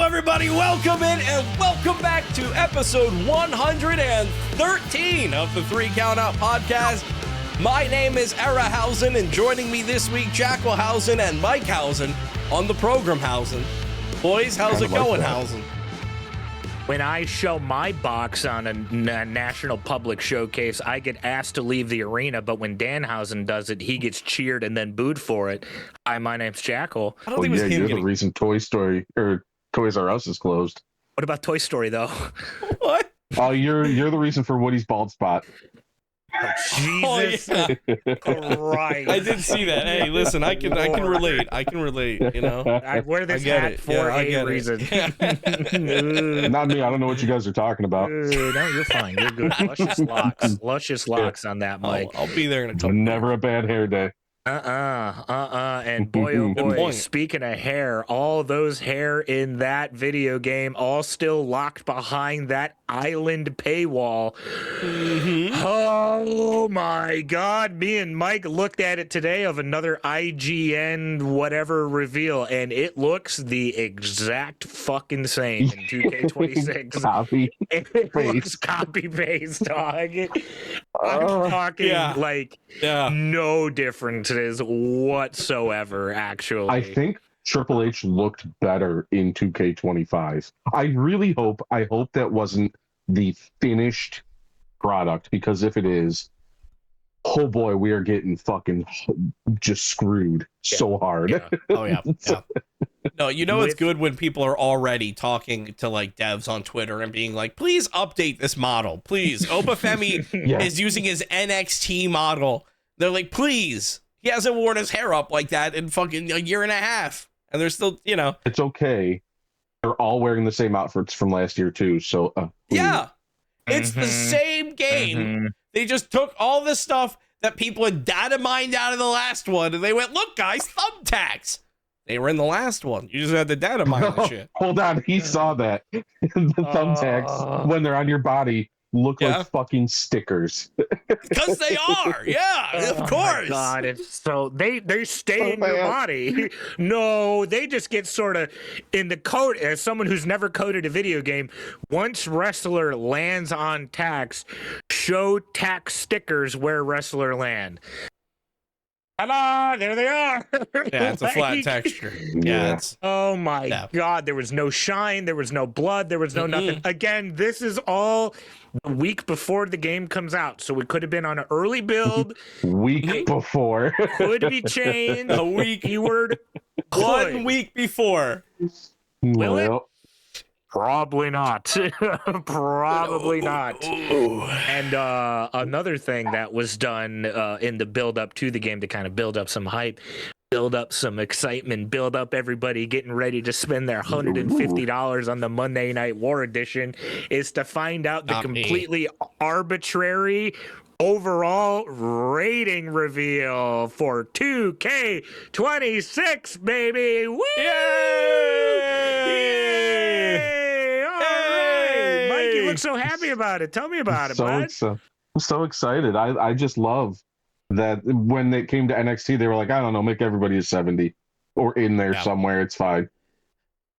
everybody, welcome in and welcome back to episode 113 of the 3 Count Out podcast. My name is Era Housen, and joining me this week, Jackal Housen and Mike Housen on the program Housen. Boys, how's it going, Housen? When I show my box on a national public showcase, I get asked to leave the arena, but when Danhausen does it, he gets cheered and then booed for it. Hi, my name's Jackal. I don't think it was him you're getting... the reason Toys R Us is closed. What about Toy Story, though? What? Oh, you're the reason for Woody's bald spot. Jesus Christ. I did see that. Hey, listen, I can relate. You know, I wear this hat for a reason. Not me. I don't know what you guys are talking about. No, you're fine. You're good. Luscious locks on that, Mike. I'll be there in a couple. Never a bad hair day. And boy, oh boy, speaking of hair, all those hair in that video game all still locked behind that island paywall. Mm-hmm. Oh my God. Me and Mike looked at it today of another IGN whatever reveal, and it looks the exact fucking same in 2K26. Copy. It looks copy-paste, dog. I'm talking no differences whatsoever, actually. I think Triple H looked better in 2K25. I hope that wasn't the finished product, because if it is, oh boy, we are getting fucking just screwed so hard. Yeah. Oh yeah. No, you know it's good when people are already talking to like devs on Twitter and being like, please update this model. Please. Obafemi is using his NXT model. They're like, please. He hasn't worn his hair up like that in fucking a year and a half. And they're still, you know. It's okay. They're all wearing the same outfits from last year too. So yeah. It's the same game. Mm-hmm. They just took all this stuff that people had data mined out of the last one, and they went, look, guys, thumbtacks. They were in the last one. You just had the data mine and shit. Hold on, he saw that. The thumbtacks, when they're on your body, look like fucking stickers. Because they are, of course. God, it's so they stay in your body. No, they just get sort of in the code. As someone who's never coded a video game, once wrestler lands on tax, show tax stickers where wrestler land. Hello, there they are. Yeah, it's a flat texture. Yeah. Oh my God, there was no shine, there was no blood, there was no nothing. Again, this is all the week before the game comes out, so we could have been on an early build. Week before. Could be changed. A week. Keyword. 1 week before. Will it? Probably not. Probably not. And another thing that was done in the build up to the game to kind of build up some hype, build up some excitement, build up everybody getting ready to spend their $150 on the Monday Night War edition, is to find out the completely arbitrary overall rating reveal for 2K26, baby. Woo! Yay! You look so happy about it. Tell me about it, bud. I'm so excited. I just love that when they came to NXT, they were like, I don't know, make everybody a 70 or in there somewhere. It's fine.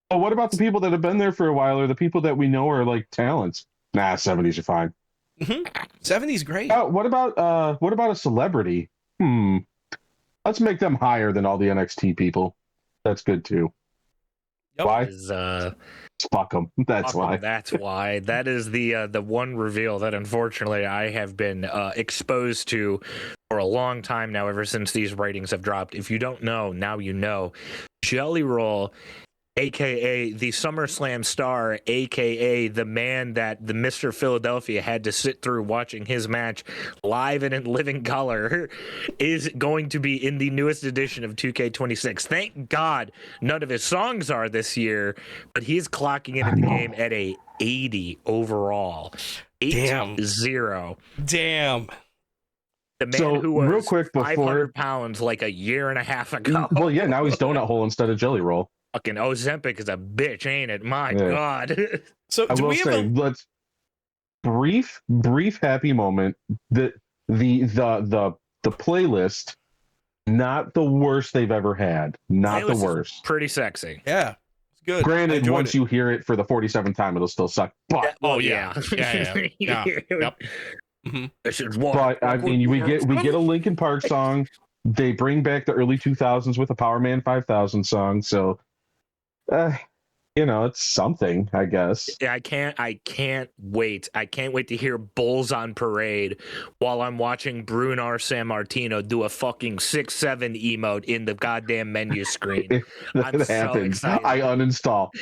But what about the people that have been there for a while, or the people that we know are like talents? Nah, 70s are fine. 70's great. What about a celebrity? Let's make them higher than all the NXT people. That's good too. Yep. Why? Fuck them. That's why. That's why. That is the one reveal that unfortunately I have been exposed to for a long time now, ever since these ratings have dropped. If you don't know, now you know. Jelly Roll, a.k.a. the SummerSlam star, a.k.a. the man that the Mr. Philadelphia had to sit through watching his match live and in living color, is going to be in the newest edition of 2K26. Thank God none of his songs are this year, but he's clocking into the game at a 80 overall. 8-0. Damn. The man who was real quick 500 pounds like a year and a half ago. Well, yeah, now he's donut hole instead of Jelly Roll. Fucking Ozempic is a bitch, ain't it? My God. So I will say, let's brief happy moment. The playlist, not the worst they've ever had. Not the worst. Pretty sexy. Yeah. good. Granted, once you hear it for the 47th time, it'll still suck. But yeah. Yep. Mm-hmm. But I mean, we get a Linkin Park song. They bring back the early 2000s with a Power Man 5000 song. So, it's something, I guess. I can't wait. I can't wait to hear Bulls on Parade while I'm watching Brunar Sammartino do a fucking 6-7 emote in the goddamn menu screen. I'm so excited. I uninstall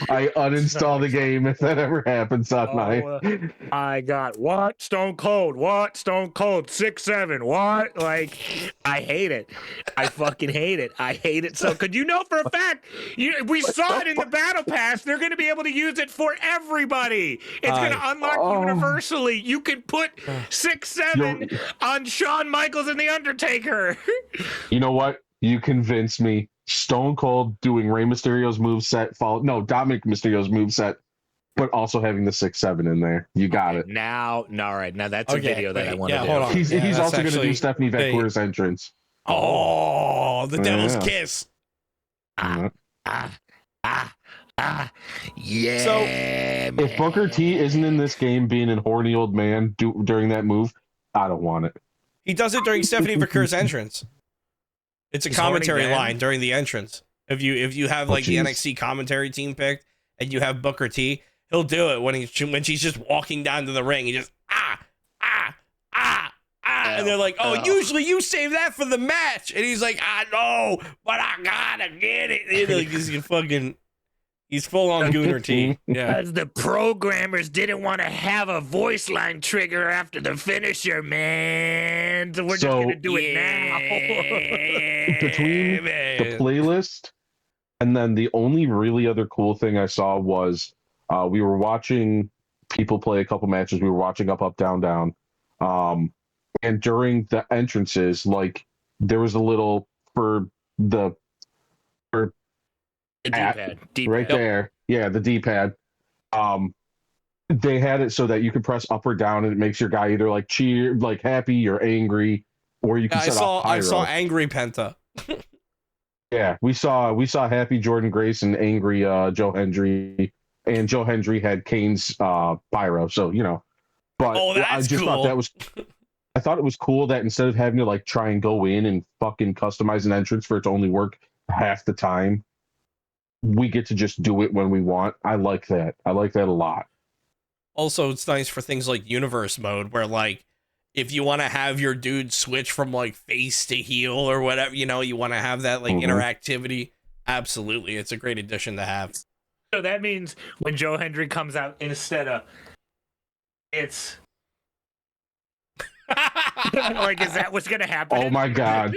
the game if that ever happens on mine. I got what? Stone Cold. What? Stone Cold. 6-7. What? Like, I hate it. I fucking hate it. I hate it so. Could you know for a fact? We saw it in the Battle Pass. They're going to be able to use it for everybody. It's going to unlock universally. You can put 6-7 on Shawn Michaels and The Undertaker. You know what? You convinced me. Stone Cold doing Rey Mysterio's moveset, Dominic Mysterio's moveset, but also having the 6-7 in there. You got it. Now, all right. Now that's a video that I want to do. Hold on. He's also going to do Stephanie Vaquer's entrance. Oh, the Devil's Kiss. Yeah. So, if Booker T isn't in this game being a horny old man during that move, I don't want it. He does it during Stephanie Vaquer's entrance. It's a commentary line during the entrance. If you have the NXT commentary team picked and you have Booker T, he'll do it when she's just walking down to the ring. He just and they're like, usually you save that for the match, and he's like, I know, but I gotta get it. He's full on Gooner T. Yeah. Because the programmers didn't want to have a voice line trigger after the finisher, man. So we're just going to do it now. Between the playlist and then the only really other cool thing I saw was we were watching people play a couple matches. We were watching Up, Down, Down. And during the entrances, there was a little for the D-pad. Right there. Yeah, the D-pad. They had it so that you could press up or down and it makes your guy either cheer, happy or angry, or you can set off pyro. I saw angry Penta. Yeah, we saw happy Jordan Grace and angry Joe Hendry, and Joe Hendry had Kane's pyro. So, but I just cool. I thought it was cool that instead of having to try and go in and fucking customize an entrance for it to only work half the time, we get to just do it when we want. I like that. I like that a lot. Also, it's nice for things like universe mode, where if you want to have your dude switch from face to heel or whatever, you want to have that interactivity. Absolutely, it's a great addition to have. So that means when Joe Hendry comes out, instead of it's is that what's gonna happen? Oh my god!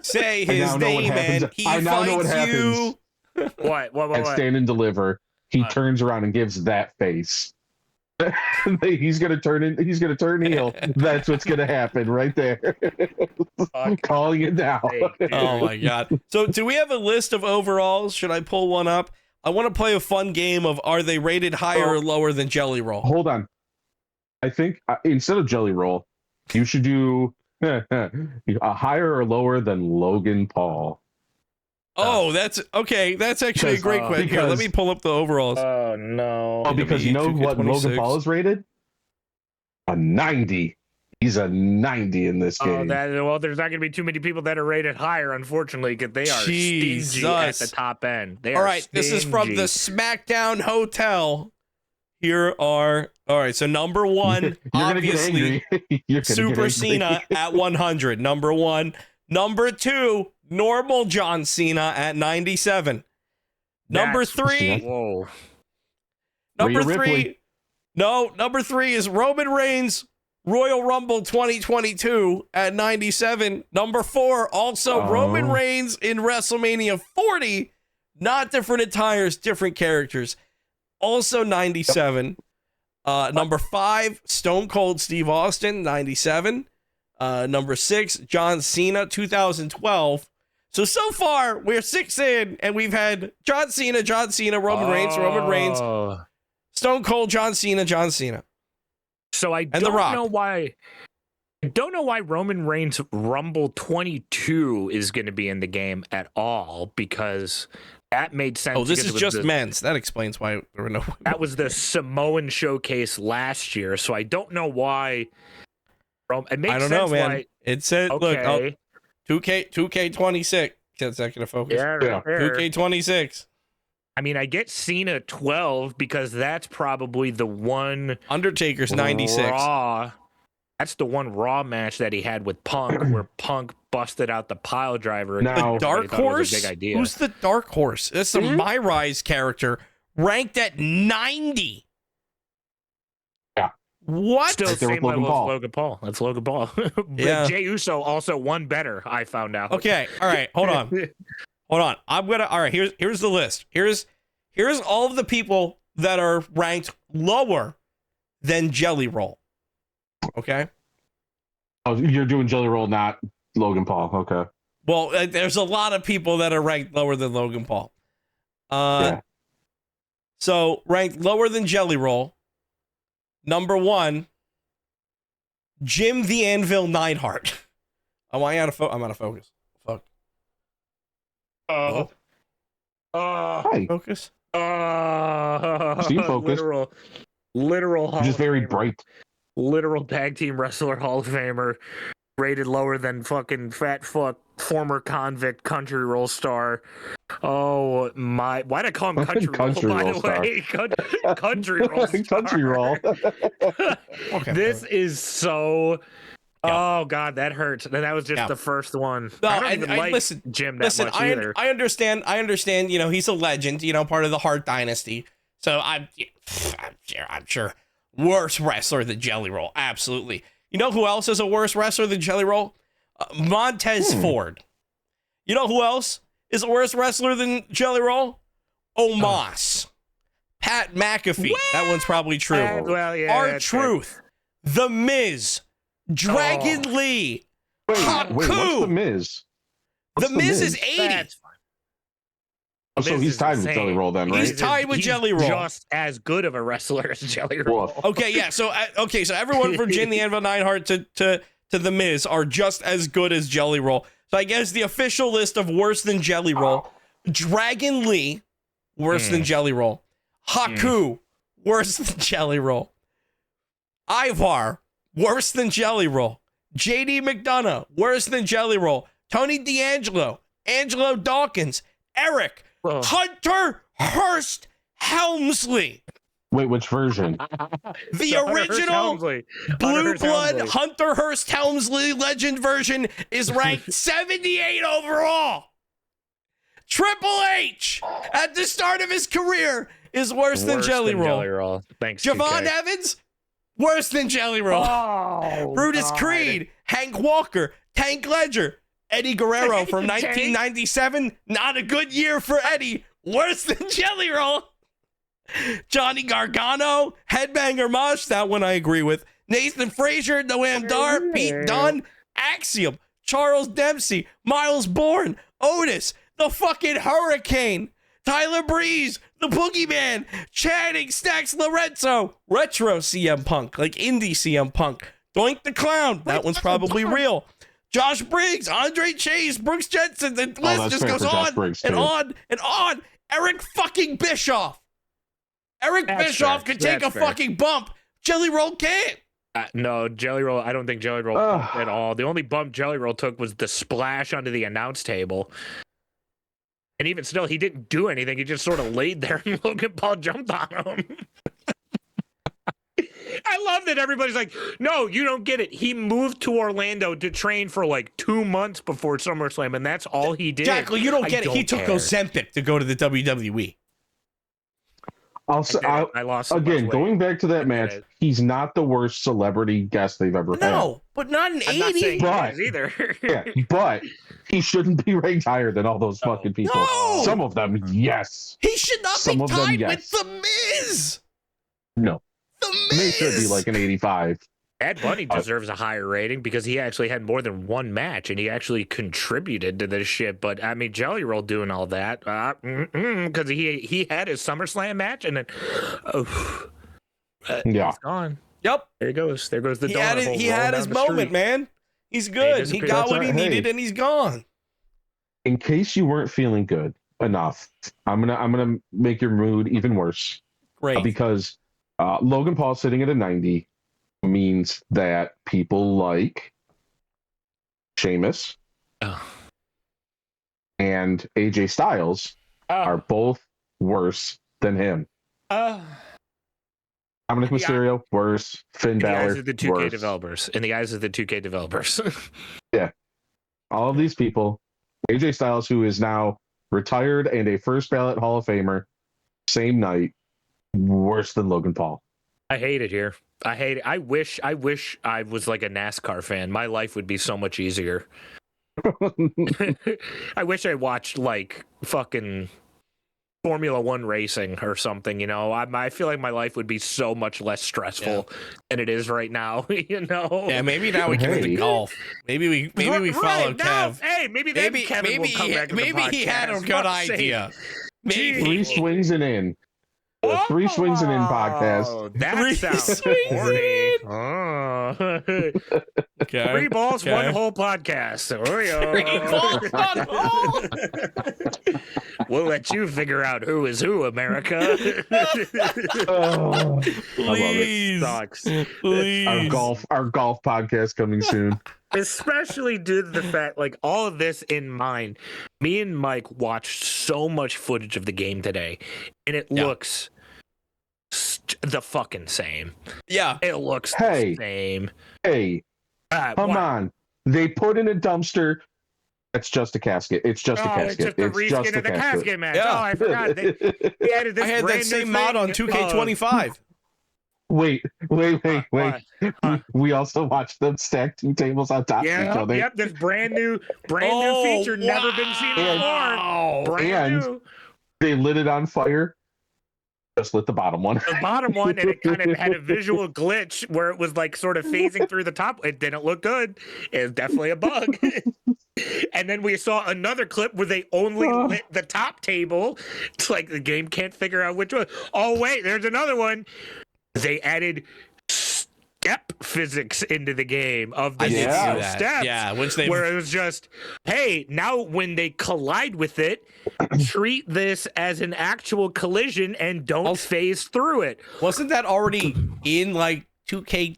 Say his name and he fights you. What? And Stand and Deliver. He turns around and gives that face. He's gonna turn heel. That's what's gonna happen right there. I'm calling it now. Oh my god. So do we have a list of overalls? Should I pull one up? I want to play a fun game of are they rated higher or lower than Jelly Roll? Hold on. I think instead of Jelly Roll, you should do a higher or lower than Logan Paul. Oh, that's okay. That's actually a great question. Here, let me pull up the overalls. Oh no! Oh, because you know what Logan Paul is rated? A 90. He's a 90 in this game. Well, there's not going to be too many people that are rated higher, unfortunately, because they are stingy at the top end. All right, this is from the SmackDown Hotel. Here are so number one, obviously, Super Cena at 100. Number one. Number two, normal John Cena at 97. Number three. Whoa. Number three. No, number three is Roman Reigns Royal Rumble 2022 at 97. Number four, also Roman Reigns in WrestleMania 40. Not different attires, different characters. Also 97. Number five, Stone Cold Steve Austin, 97. Number six, John Cena, 2012. So far, we're 6 in, and we've had John Cena, Roman Reigns, Stone Cold, John Cena. So I don't know why. I don't know why Roman Reigns Rumble 22 is going to be in the game at all, because That made sense. Oh, this is just men's. That explains why there were no women. That was the Samoan showcase last year, so I don't know why. It makes I don't sense know, man. why. It said, Okay. look, 2K26. Is that going to focus? Yeah, right there. 2K26. I mean, I get Cena 12 because that's probably the one Undertaker's 96. Raw. That's the one Raw match that he had with Punk, where Punk busted out the pile driver. Now, The Dark Horse? Big idea. Who's the Dark Horse? That's the My Rise character ranked at 90. Yeah. What? Still the same level as Logan Paul. That's Logan Paul. Yeah. Jey Uso also won better, I found out. Okay. All right. Hold on. Hold on. All right. Here's the list. Here's all of the people that are ranked lower than Jelly Roll. Okay. Oh, you're doing Jelly Roll, not Logan Paul. Okay. Well, there's a lot of people that are ranked lower than Logan Paul. Yeah. So ranked lower than Jelly Roll. Number 1, Jim the Anvil Neidhart. Oh, I'm out of focus. Fuck. Hey. Focus. Seem focused. Literal. Just very bright. Literal tag team wrestler Hall of Famer, rated lower than fucking fat fuck former convict country roll star. Oh my! Why'd I call him country roll? By the way, country roll. Country roll. Okay. This is so. Yeah. Oh god, that hurts. That was just the first one. No, I don't even like Jim that much either. I understand. You know, he's a legend. You know, part of the Hart Dynasty. So I'm sure worse wrestler than Jelly Roll. Absolutely. You know who else is a worse wrestler than Jelly Roll? Montez Ford. You know who else is a worse wrestler than Jelly Roll? Omos. Pat McAfee. That one's probably true. Well, yeah. R-Truth. The Miz. Dragon Lee. Wait, Haku. what's the Miz? The Miz is 80. That's fine. So he's tied with Jelly Roll then, right? He's tied with Jelly Roll. Just as good of a wrestler as Jelly Roll. Okay, yeah. So everyone from Jim the Anvil Neidhart to the Miz are just as good as Jelly Roll. So I guess the official list of worse than Jelly Roll: Dragon Lee, worse than Jelly Roll; Haku, worse than Jelly Roll; Ivar, worse than Jelly Roll; JD McDonough, worse than Jelly Roll; Tony D'Angelo, Angelo Dawkins, Eric, Hunter Hearst Helmsley. Wait, which version? The original Blue Blood Hunter Hearst Helmsley Legend version is ranked 78 overall. Triple H, at the start of his career, is worse than Jelly Roll. Thanks, Javon 2K. Evans, worse than Jelly Roll. Oh, Brutus God. Creed, Hank Walker, Tank Ledger, Eddie Guerrero from 1997. Not a good year for Eddie. Worse than Jelly Roll. Johnny Gargano, Headbanger Mosh, that one I agree with. Nathan Frazier, Noam Dar, Pete Dunne, Axiom, Charles Dempsey, Miles Bourne, Otis, the fucking Hurricane, Tyler Breeze, the Boogeyman, Channing, Stacks Lorenzo, Retro CM Punk, like indie CM Punk, Doink the Clown, that one's probably real. Josh Briggs, Andre Chase, Brooks Jensen, the list just goes on and on and on. Eric fucking Bischoff. Eric Bischoff could take a fucking bump. Jelly Roll can't. No, Jelly Roll. I don't think Jelly Roll bumped at all. The only bump Jelly Roll took was the splash onto the announce table. And even still, he didn't do anything. He just sort of laid there and Logan Paul jumped on him. I love that everybody's like, no, you don't get it. He moved to Orlando to train for like 2 months before SummerSlam, and that's all he did. Jackal, you don't get it. He took Ozempic to go to the WWE. I lost again. Going back to that match, he's not the worst celebrity guest they've ever had. No, but not an 80. But either. Yeah, but he shouldn't be ranked higher than all those fucking people. No! Some of them, yes. He should not Some be of them, tied yes. with The Miz. No. The Miz. They should be like an 85. Bad Bunny deserves a higher rating because he actually had more than one match and he actually contributed to this shit. But I mean, Jelly Roll doing all that because he had his SummerSlam match and then he's gone. Yep, there goes the donut. He had his moment, man. He's good. He got what he needed and he's gone. In case you weren't feeling good, enough. I'm gonna make your mood even worse. Great. Because Logan Paul sitting at a 90 means that people like Sheamus and AJ Styles are both worse than him. Dominic Mysterio, worse. Finn Balor, in the eyes of the 2K worse. developers. In the eyes of the 2K developers. Yeah. All of these people. AJ Styles, who is now retired and a first ballot Hall of Famer, same night, worse than Logan Paul. I hate it here. I hate it. I wish I was like a NASCAR fan. My life would be so much easier. I wish I watched like fucking Formula One racing or something, you know. I feel like my life would be so much less stressful than it is right now, you know. Yeah, maybe now we can get to golf. Maybe we follow Kev. Hey, maybe Kevin will come back to the podcast. He had a good idea. Maybe 3 swings and in. 3 swings and in podcast. That sounds horny. Oh. Okay. 3 balls, 1 hole podcast. 3 balls, 1 hole. We'll let you figure out who is who, America. Please. Sucks. Please. Our golf podcast coming soon. Especially due to the fact, like, all of this in mind, me and Mike watched so much footage of the game today, and it looks the fucking same. Yeah. It looks the same. Hey, come on. They put in a dumpster. It's just a casket. It's just a casket. It's just a reskin of the casket match. Yeah. Oh, I forgot. They added this I had that same mod on 2K25. Wait. We also watched them stack 2 tables on top of each other. Yep, this brand new feature, never been seen before. Brand new. They lit it on fire. Just lit the bottom one. The bottom one, and it kind of had a visual glitch where it was like sort of phasing through the top. It didn't look good. It was definitely a bug. And then we saw another clip where they only lit the top table. It's like the game can't figure out which one. Oh, wait, there's another one. They added step physics into the game of the steps. Yeah, where it was just, hey, now when they collide with it, treat this as an actual collision and don't phase through it. Wasn't that already in like 2K19?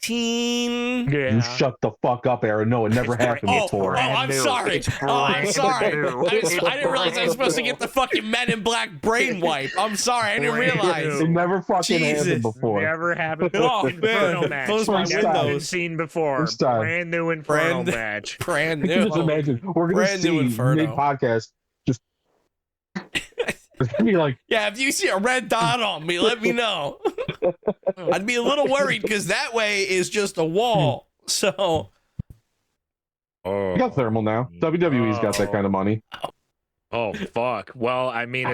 You shut the fuck up, Aaron. No, it never happened before. I'm sorry. I'm sorry. I didn't realize I was supposed to get the fucking Men in Black brain wipe. I'm sorry. I didn't realize. It never fucking happened before. Never happened before. Inferno match. Close my Never been windows. seen before. Brand new Inferno match. Brand new. Just imagine. We're going to see mid-podcast. Just be like, yeah, if you see a red dot on me, let me know. I'd be a little worried because that way is just a wall. So, you got thermal now. WWE's got that kind of money. Oh, fuck. Well, I mean,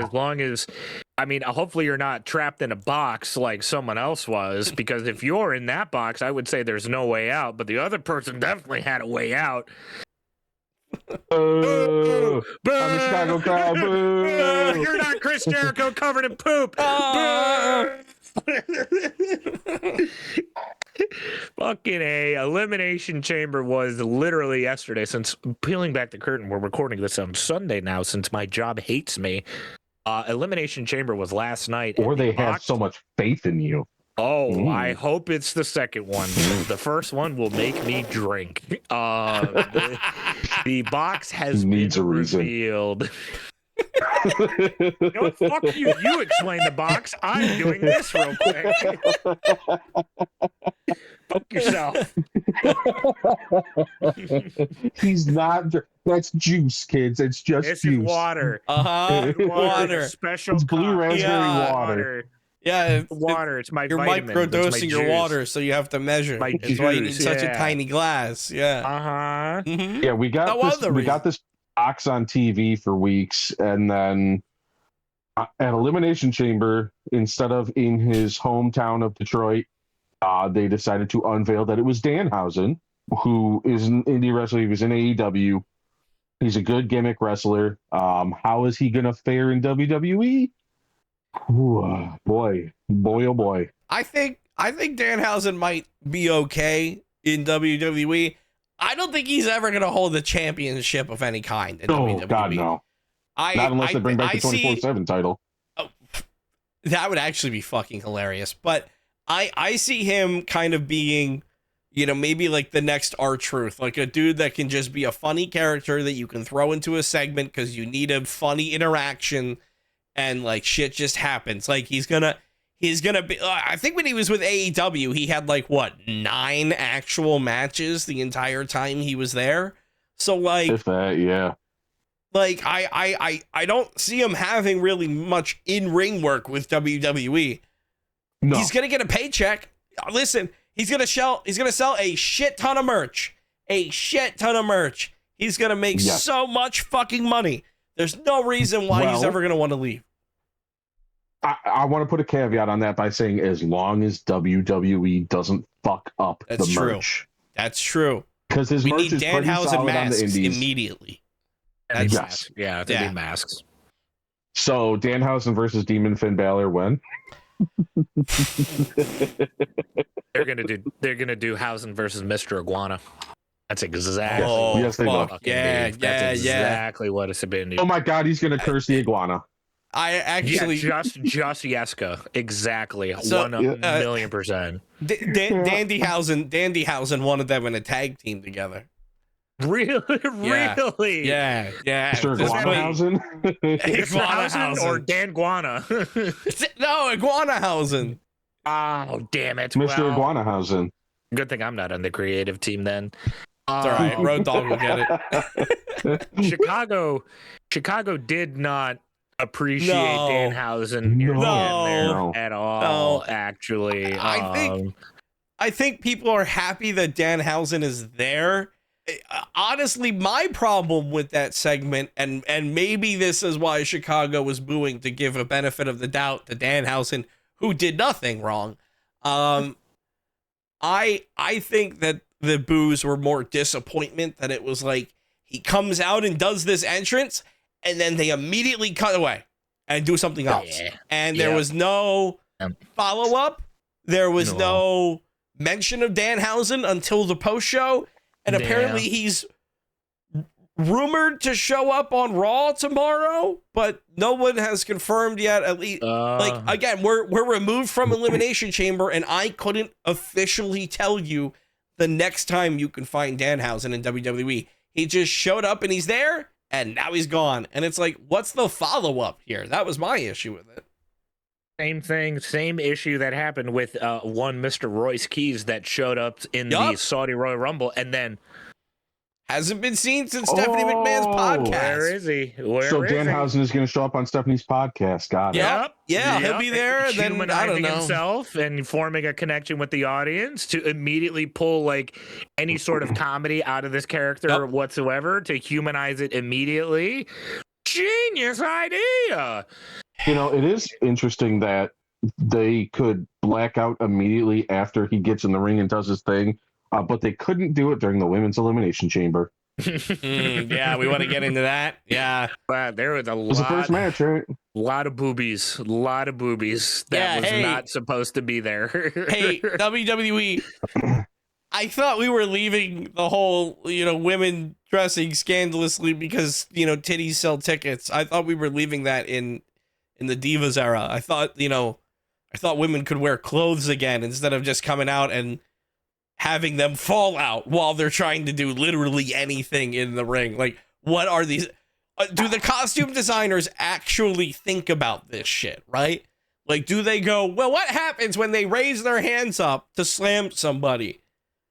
hopefully you're not trapped in a box like someone else was, because if you're in that box, I would say there's no way out, but the other person definitely had a way out. Boo! Boo! I'm a Chicago Cow. Boo! You're not Chris Jericho covered in poop. Fucking A. Elimination Chamber was literally yesterday. Since peeling back the curtain, we're recording this on Sunday now since my job hates me. Elimination Chamber was last night. Or they have so much faith in you. Oh, I hope it's the second one. The first one will make me drink. The box has been revealed. You know what? Fuck you. You explain the box. I'm doing this real quick. Fuck yourself. He's not. That's juice, kids. It's just this juice. Is water. Water. Special. It's blue raspberry water. Yeah, water. It's my you're vitamin. microdosing your water, so you have to measure. That's why you need such a tiny glass. Yeah. Mm-hmm. Yeah, we got this box on TV for weeks, and then at Elimination Chamber, instead of in his hometown of Detroit, they decided to unveil that it was Danhausen, who is an indie wrestler. He was in AEW. He's a good gimmick wrestler. How is he going to fare in WWE? Ooh, boy, oh boy. I think Danhausen might be okay in WWE. I don't think he's ever going to hold the championship of any kind in WWE. God, no. Not unless they bring back the 24/7 title. Oh, that would actually be fucking hilarious. But I see him kind of being, maybe like the next R-Truth, like a dude that can just be a funny character that you can throw into a segment because you need a funny interaction, and like shit just happens. Like he's gonna be. I think when he was with AEW, he had like 9 actual matches the entire time he was there. So like, if that, yeah. Like I don't see him having really much in-ring work with WWE. No. He's gonna get a paycheck. Listen, he's gonna sell a shit ton of merch. He's gonna make so much fucking money. There's no reason why he's ever gonna want to leave. I want to put a caveat on that by saying as long as WWE doesn't fuck up the merch. That's true. Because his merch is pretty solid on the indies. Immediately. Yes. Yeah, they need masks. So Danhausen versus Demon Finn Balor when? They're gonna do Hausen versus Mr. Iguana. That's exactly. Oh, yes, they will. Yeah, That's exactly what it's been. Oh my god, he's gonna curse the iguana. I actually just Yeska. Exactly. 1,000,000%. Dandyhausen wanted them in a tag team together. Really? Really? Yeah. Mr. Iguanahausen? Iguanahausen or Dan Guana? No, Iguanahausen. Oh, damn it. Mr. Iguanahausen. Good thing I'm not on the creative team then. It's all right. Road Dogg will get it. Chicago did not appreciate Danhausen there at all, actually. I think people are happy that Danhausen is there. Honestly, my problem with that segment, and maybe this is why Chicago was booing to give a benefit of the doubt to Danhausen, who did nothing wrong. I think that the boos were more disappointment, that it was like he comes out and does this entrance and then they immediately cut away and do something else. And there was no follow-up. There was no mention of Danhausen until the post-show. And apparently he's rumored to show up on Raw tomorrow, but no one has confirmed yet. At least, again, we're removed from Elimination Chamber, and I couldn't officially tell you the next time you can find Danhausen in WWE. He just showed up and he's there, and now he's gone. And it's like, what's the follow-up here? That was my issue with it. Same thing, same issue that happened with one Mr. Royce Keys that showed up in the Saudi Royal Rumble and then hasn't been seen since Stephanie McMahon's podcast. Where is he? So Danhausen is going to show up on Stephanie's podcast. Got it. Yep. He'll be there. And then I don't know. Himself and forming a connection with the audience to immediately pull like any sort of comedy out of this character whatsoever to humanize it immediately. Genius idea. It is interesting that they could black out immediately after he gets in the ring and does his thing, but they couldn't do it during the Women's Elimination Chamber. Yeah, we want to get into that. Yeah. Wow, there was it was the first match, right? A lot of boobies. That was not supposed to be there. Hey, WWE, I thought we were leaving the whole, women dressing scandalously because, titties sell tickets. I thought we were leaving that in the Divas era. I thought women could wear clothes again instead of just coming out and having them fall out while they're trying to do literally anything in the ring. Like, what are these? Do the costume designers actually think about this shit, right? Like, do they go, well, what happens when they raise their hands up to slam somebody?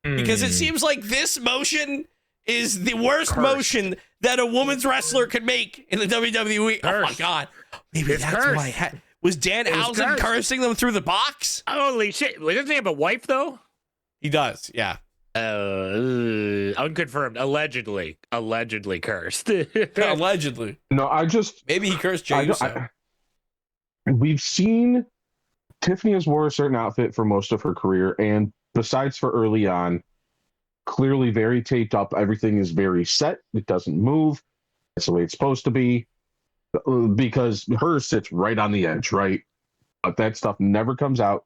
Because it seems like this motion is the worst motion that a woman's wrestler could make in the WWE. Oh my god. Maybe that's why was Danhausen cursing them through the box? Holy shit. Doesn't he have a wife though? He does, yeah. Unconfirmed. Allegedly cursed. Allegedly. No, maybe he cursed Jey Uso. We've seen Tiffany has wore a certain outfit for most of her career, and besides for early on, clearly very taped up. Everything is very set. It doesn't move. That's the way it's supposed to be. Because hers sits right on the edge, right? But that stuff never comes out.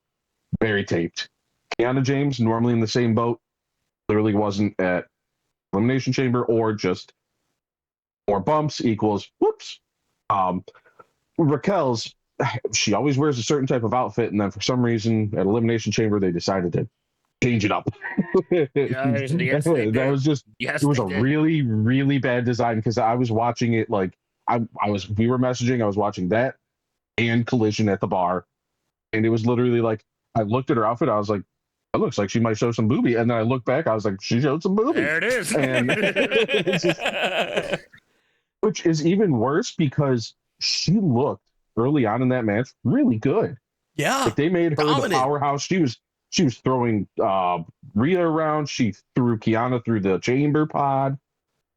Very taped. Kiana James, normally in the same boat, clearly wasn't at Elimination Chamber, or just more bumps equals whoops. Raquel's, she always wears a certain type of outfit, and then for some reason at Elimination Chamber they decided to change it up. Yes, they did. That was just Yes, it was they a did. really, really bad design because I was watching it like we were messaging, I was watching that and Collision at the bar, and it was literally like I looked at her outfit, I was like, it looks like she might show some boobie, and then I looked back, I was like, she showed some boobie. There it is. And it's just, which is even worse because she looked early on in that match really good. Yeah, like they made her dominant. the powerhouse. She was throwing Rhea around. She threw Kiana through the chamber pod.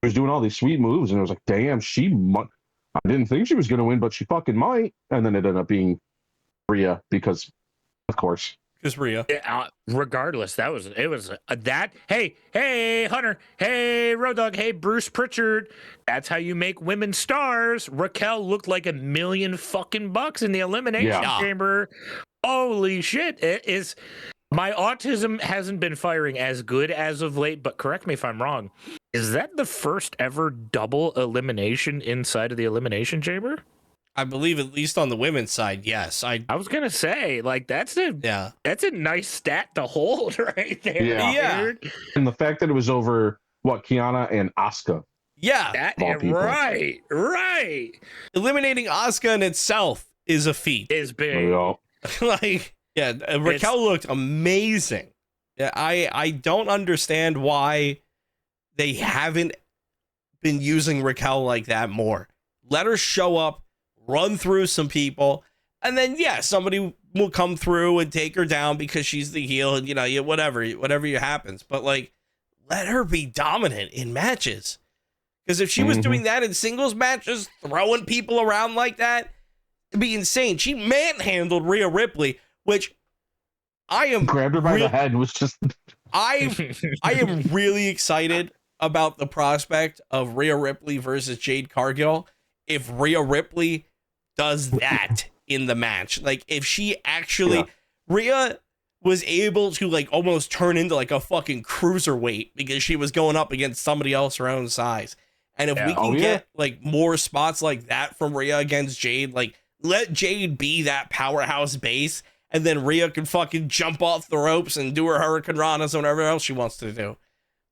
She was doing all these sweet moves, and I was like, damn, I didn't think she was going to win, but she fucking might. And then it ended up being Rhea because, of course. Because Rhea. Regardless, it was that. Hey, Hunter. Hey, Road Dogg. Hey, Bruce Pritchard. That's how you make women stars. Raquel looked like $1 million fucking bucks in the Elimination Chamber. Holy shit. It is. My autism hasn't been firing as good as of late, but correct me if I'm wrong. Is that the first ever double elimination inside of the Elimination Chamber? I believe at least on the women's side, yes. I was gonna say, like, that's a nice stat to hold right there. Yeah. And the fact that it was over Kiana and Asuka. Yeah. Right. Eliminating Asuka in itself is a feat. Is big. Raquel looked amazing. I don't understand why they haven't been using Raquel like that more. Let her show up, run through some people, and then somebody will come through and take her down because she's the heel, and whatever happens. But like, let her be dominant in matches. Because if she was doing that in singles matches, throwing people around like that, it'd be insane. She manhandled Rhea Ripley, which I am grabbed her by the head. Was just I am really excited about the prospect of Rhea Ripley versus Jade Cargill. If Rhea Ripley does that in the match, like if she actually Rhea was able to like almost turn into like a fucking cruiserweight because she was going up against somebody else her own size. And if we can get like more spots like that from Rhea against Jade, like let Jade be that powerhouse base, and then Rhea can fucking jump off the ropes and do her Hurricane Ranas and whatever else she wants to do.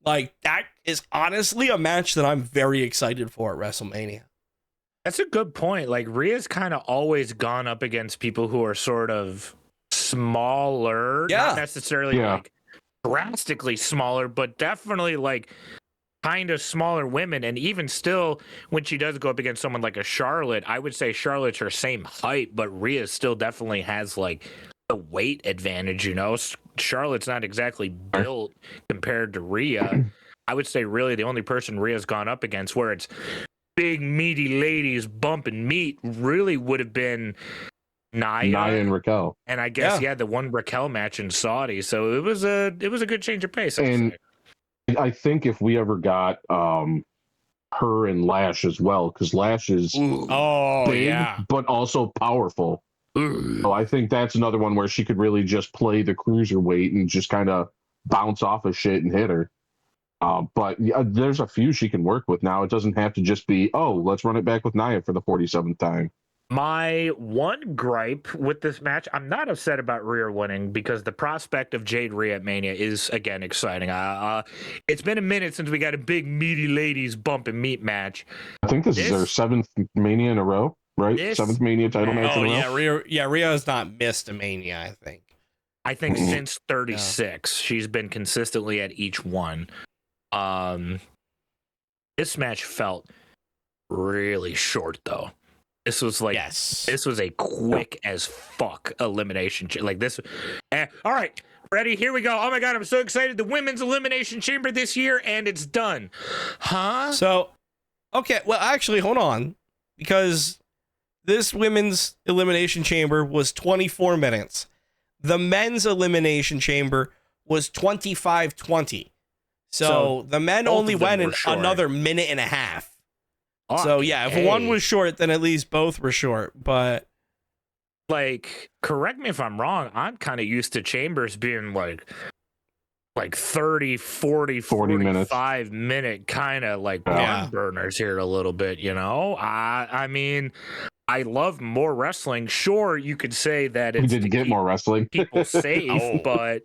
Like, that is honestly a match that I'm very excited for at WrestleMania. That's a good point. Like, Rhea's kind of always gone up against people who are sort of smaller, not necessarily like drastically smaller, but definitely like kind of smaller women. And even still, when she does go up against someone like a Charlotte, I would say Charlotte's her same height, but Rhea still definitely has like the weight advantage, Charlotte's not exactly built compared to Rhea. I would say really the only person Rhea's gone up against where it's big meaty ladies bumping meat really would have been Nia and Raquel. And I guess the one Raquel match in Saudi. So it was a good change of pace. And I think if we ever got her and Lash as well, because Lash is big, but also powerful. So I think that's another one where she could really just play the cruiserweight and just kind of bounce off of shit and hit her. But there's a few she can work with now. It doesn't have to just be, let's run it back with Nia for the 47th time. My one gripe with this match, I'm not upset about Rhea winning because the prospect of Jade Rhea at Mania is, again, exciting. It's been a minute since we got a big meaty ladies bumping meat match. I think this is their 7th Mania in a row, right? 7th Mania title match in a row. Rhea has not missed a Mania, I think. Since 36, she's been consistently at each one. This match felt really short, though. This was like this was a quick as fuck elimination. Like this. All right, ready? Here we go. Oh my god, I'm so excited! The women's elimination chamber this year, and it's done. Huh? So, okay. Well, actually, hold on, because this women's elimination chamber was 24 minutes. The men's elimination chamber was 25-20. So the men only went in another minute and a half. So if one was short, then at least both were short. But like, correct me if I'm wrong. I'm kind of used to chambers being like like 30, 40, 45 minute kind of like barn burners here a little bit, you know? I mean, I love more wrestling. Sure, you could say that it's didn't get more wrestling. People safe, but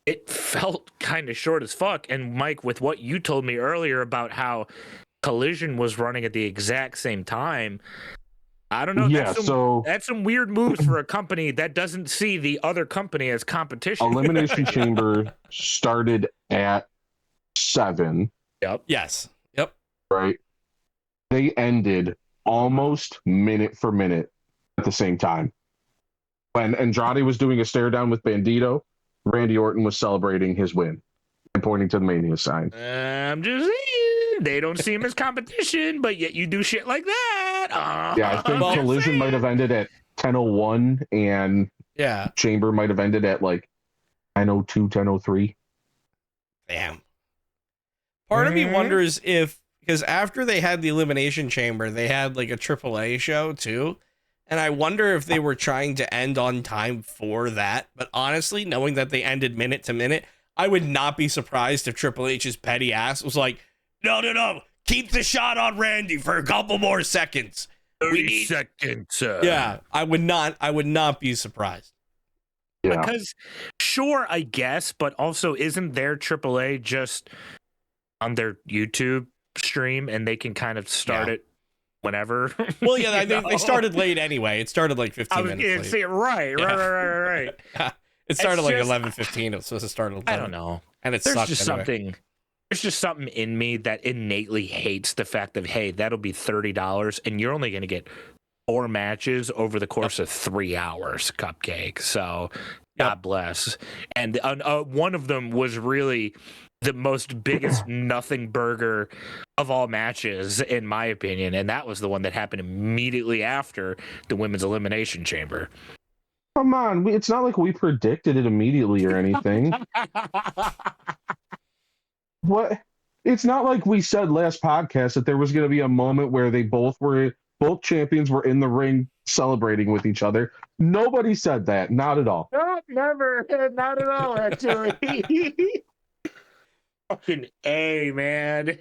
it felt kind of short as fuck. And Mike, with what you told me earlier about how Collision was running at the exact same time, I don't know. Yeah, that's some weird moves for a company that doesn't see the other company as competition. Elimination Chamber started at 7. Yep. Yes. Yep. Right. They ended almost minute for minute at the same time. When Andrade was doing a stare down with Bandito, Randy Orton was celebrating his win and pointing to the Mania sign. I'm just saying, they don't see him as competition, but yet you do shit like that. Yeah, I think Collision might have ended at 10:01, and Chamber might have ended at like 10:02, 10:03. Damn. Part of me wonders if, because after they had the Elimination Chamber, they had like a AAA show too. And I wonder if they were trying to end on time for that. But honestly, knowing that they ended minute to minute, I would not be surprised if Triple H's petty ass was like, no, keep the shot on Randy for a couple more seconds. 30 seconds. Yeah, I would not be surprised. Yeah. Because, sure, I guess, but also isn't their AAA just on their YouTube stream and they can kind of start it whenever? Well, yeah, they started late anyway. It started like 15 minutes late. Right. It started like 11:15. It was supposed to start at 11. I don't know. And it There's sucked just anyway. There's just something in me that innately hates the fact that, hey, that'll be $30 and you're only going to get 4 matches over the course of 3 hours, Cupcake. So God bless. And one of them was really the most biggest nothing burger of all matches, in my opinion. And that was the one that happened immediately after the Women's Elimination Chamber. Come on. It's not like we predicted it immediately or anything. What? It's not like we said last podcast that there was going to be a moment where both champions were in the ring celebrating with each other. Nobody said that. Not at all. No, never. Not at all, actually. Fucking A, man.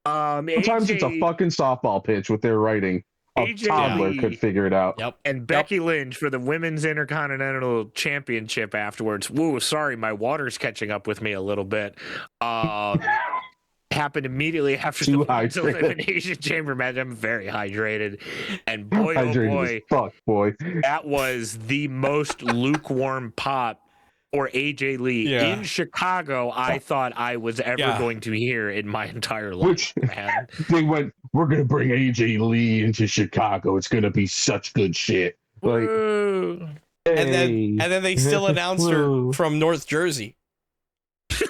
Sometimes it's a fucking softball pitch with their writing. A toddler could figure it out. Yep. And Becky Lynch for the Women's Intercontinental Championship afterwards. Woo, sorry, my water's catching up with me a little bit. Happened immediately after the Women's Elimination Chamber match. I'm very hydrated. And boy, oh boy, that was the most lukewarm pop for AJ Lee in Chicago I thought I was ever going to hear in my entire life. Man. They went, we're going to bring AJ Lee into Chicago. It's going to be such good shit. Like, and then they still announced her from North Jersey. She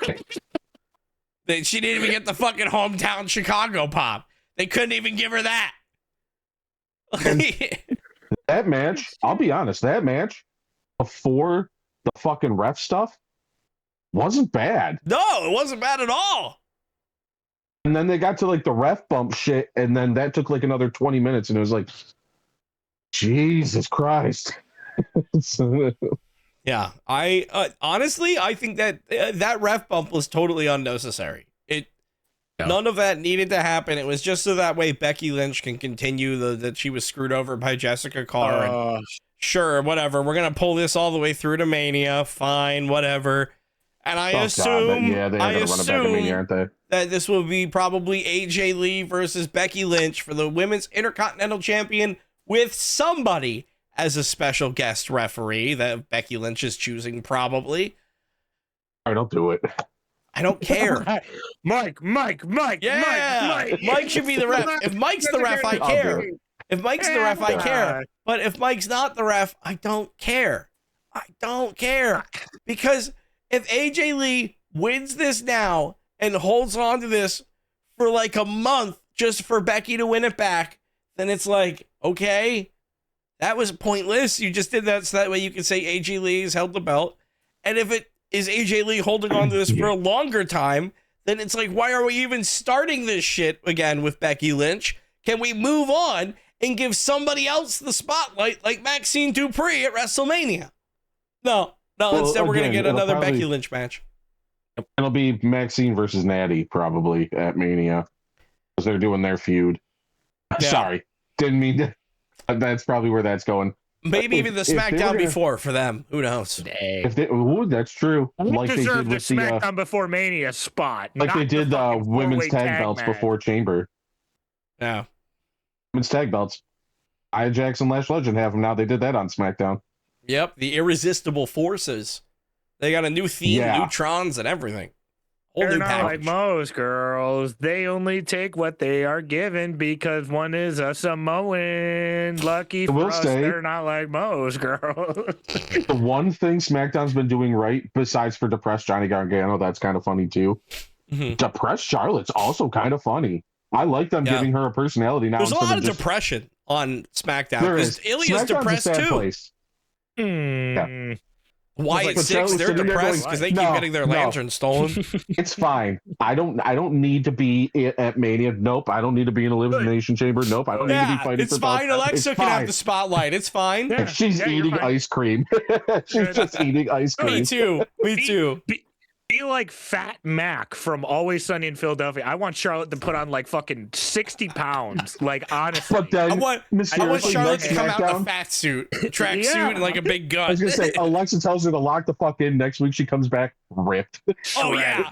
didn't even get the fucking hometown Chicago pop. They couldn't even give her that. That match, I'll be honest, that match before the fucking ref stuff wasn't bad. No, it wasn't bad at all. And then they got to like the ref bump shit, and then that took like another 20 minutes, and it was like, Jesus Christ. Yeah, I honestly, I think that that ref bump was totally unnecessary. None of that needed to happen. It was just so that way Becky Lynch can continue that she was screwed over by Jessica Carr. And sure, whatever. We're gonna pull this all the way through to Mania. Fine, whatever. And I assume that this will be probably AJ Lee versus Becky Lynch for the Women's Intercontinental Champion with somebody as a special guest referee that Becky Lynch is choosing, probably. I don't do it. I don't care. Mike. Yeah, Mike should be the ref. If Mike's the ref, I care. If Mike's the ref, I care. But if Mike's not the ref, I don't care. I don't care. Because if AJ Lee wins this now and holds on to this for like a month just for Becky to win it back, then it's like, okay, that was pointless. You just did that so that way you can say AJ Lee has held the belt. And if it is AJ Lee holding on to this for a longer time, then it's like, why are we even starting this shit again with Becky Lynch? Can we move on and give somebody else the spotlight like Maxine Dupree at WrestleMania? No, instead we're going to get another Becky Lynch match. It'll be Maxine versus Natty probably at Mania because they're doing their feud. Yeah. Sorry, didn't mean to. That's probably where that's going. Maybe even the SmackDown before for them. Who knows? That's true. Like they did with the SmackDown before Mania spot. Like they did the women's tag belts before Chamber. Yeah. Women's tag belts. Jax and Lash Legend have them now. They did that on SmackDown. Yep. The Irresistible Forces. They got a new theme, neutrons, and everything. Whole They're new not package. like most girls. They only take what they are given because one is a Samoan. Lucky for us, they're not like most girls. The one thing SmackDown's been doing right, besides for depressed Johnny Gargano, that's kind of funny too. Depressed Charlotte's also kind of funny. I like them giving her a personality now. There's a lot of depression on SmackDown because Ilya's depressed too. Yeah. Wyatt Six, they're depressed because they keep getting their lanterns stolen. It's fine. I don't need to be at Mania. Nope. I don't need to be in Elimination Chamber. Nope. I don't need to be fighting. It's fine. Alexa can have the spotlight. It's fine. Yeah. She's eating ice cream. She's just eating ice cream. Me too. Me too. Be like Fat Mac from Always Sunny in Philadelphia. I want Charlotte to put on like fucking 60 pounds. Like, honestly. But then, I want Charlotte to come out in a fat suit, track suit, and like a big gun. I was going to say, Alexa tells her to lock the fuck in. Next week she comes back ripped. Oh, yeah.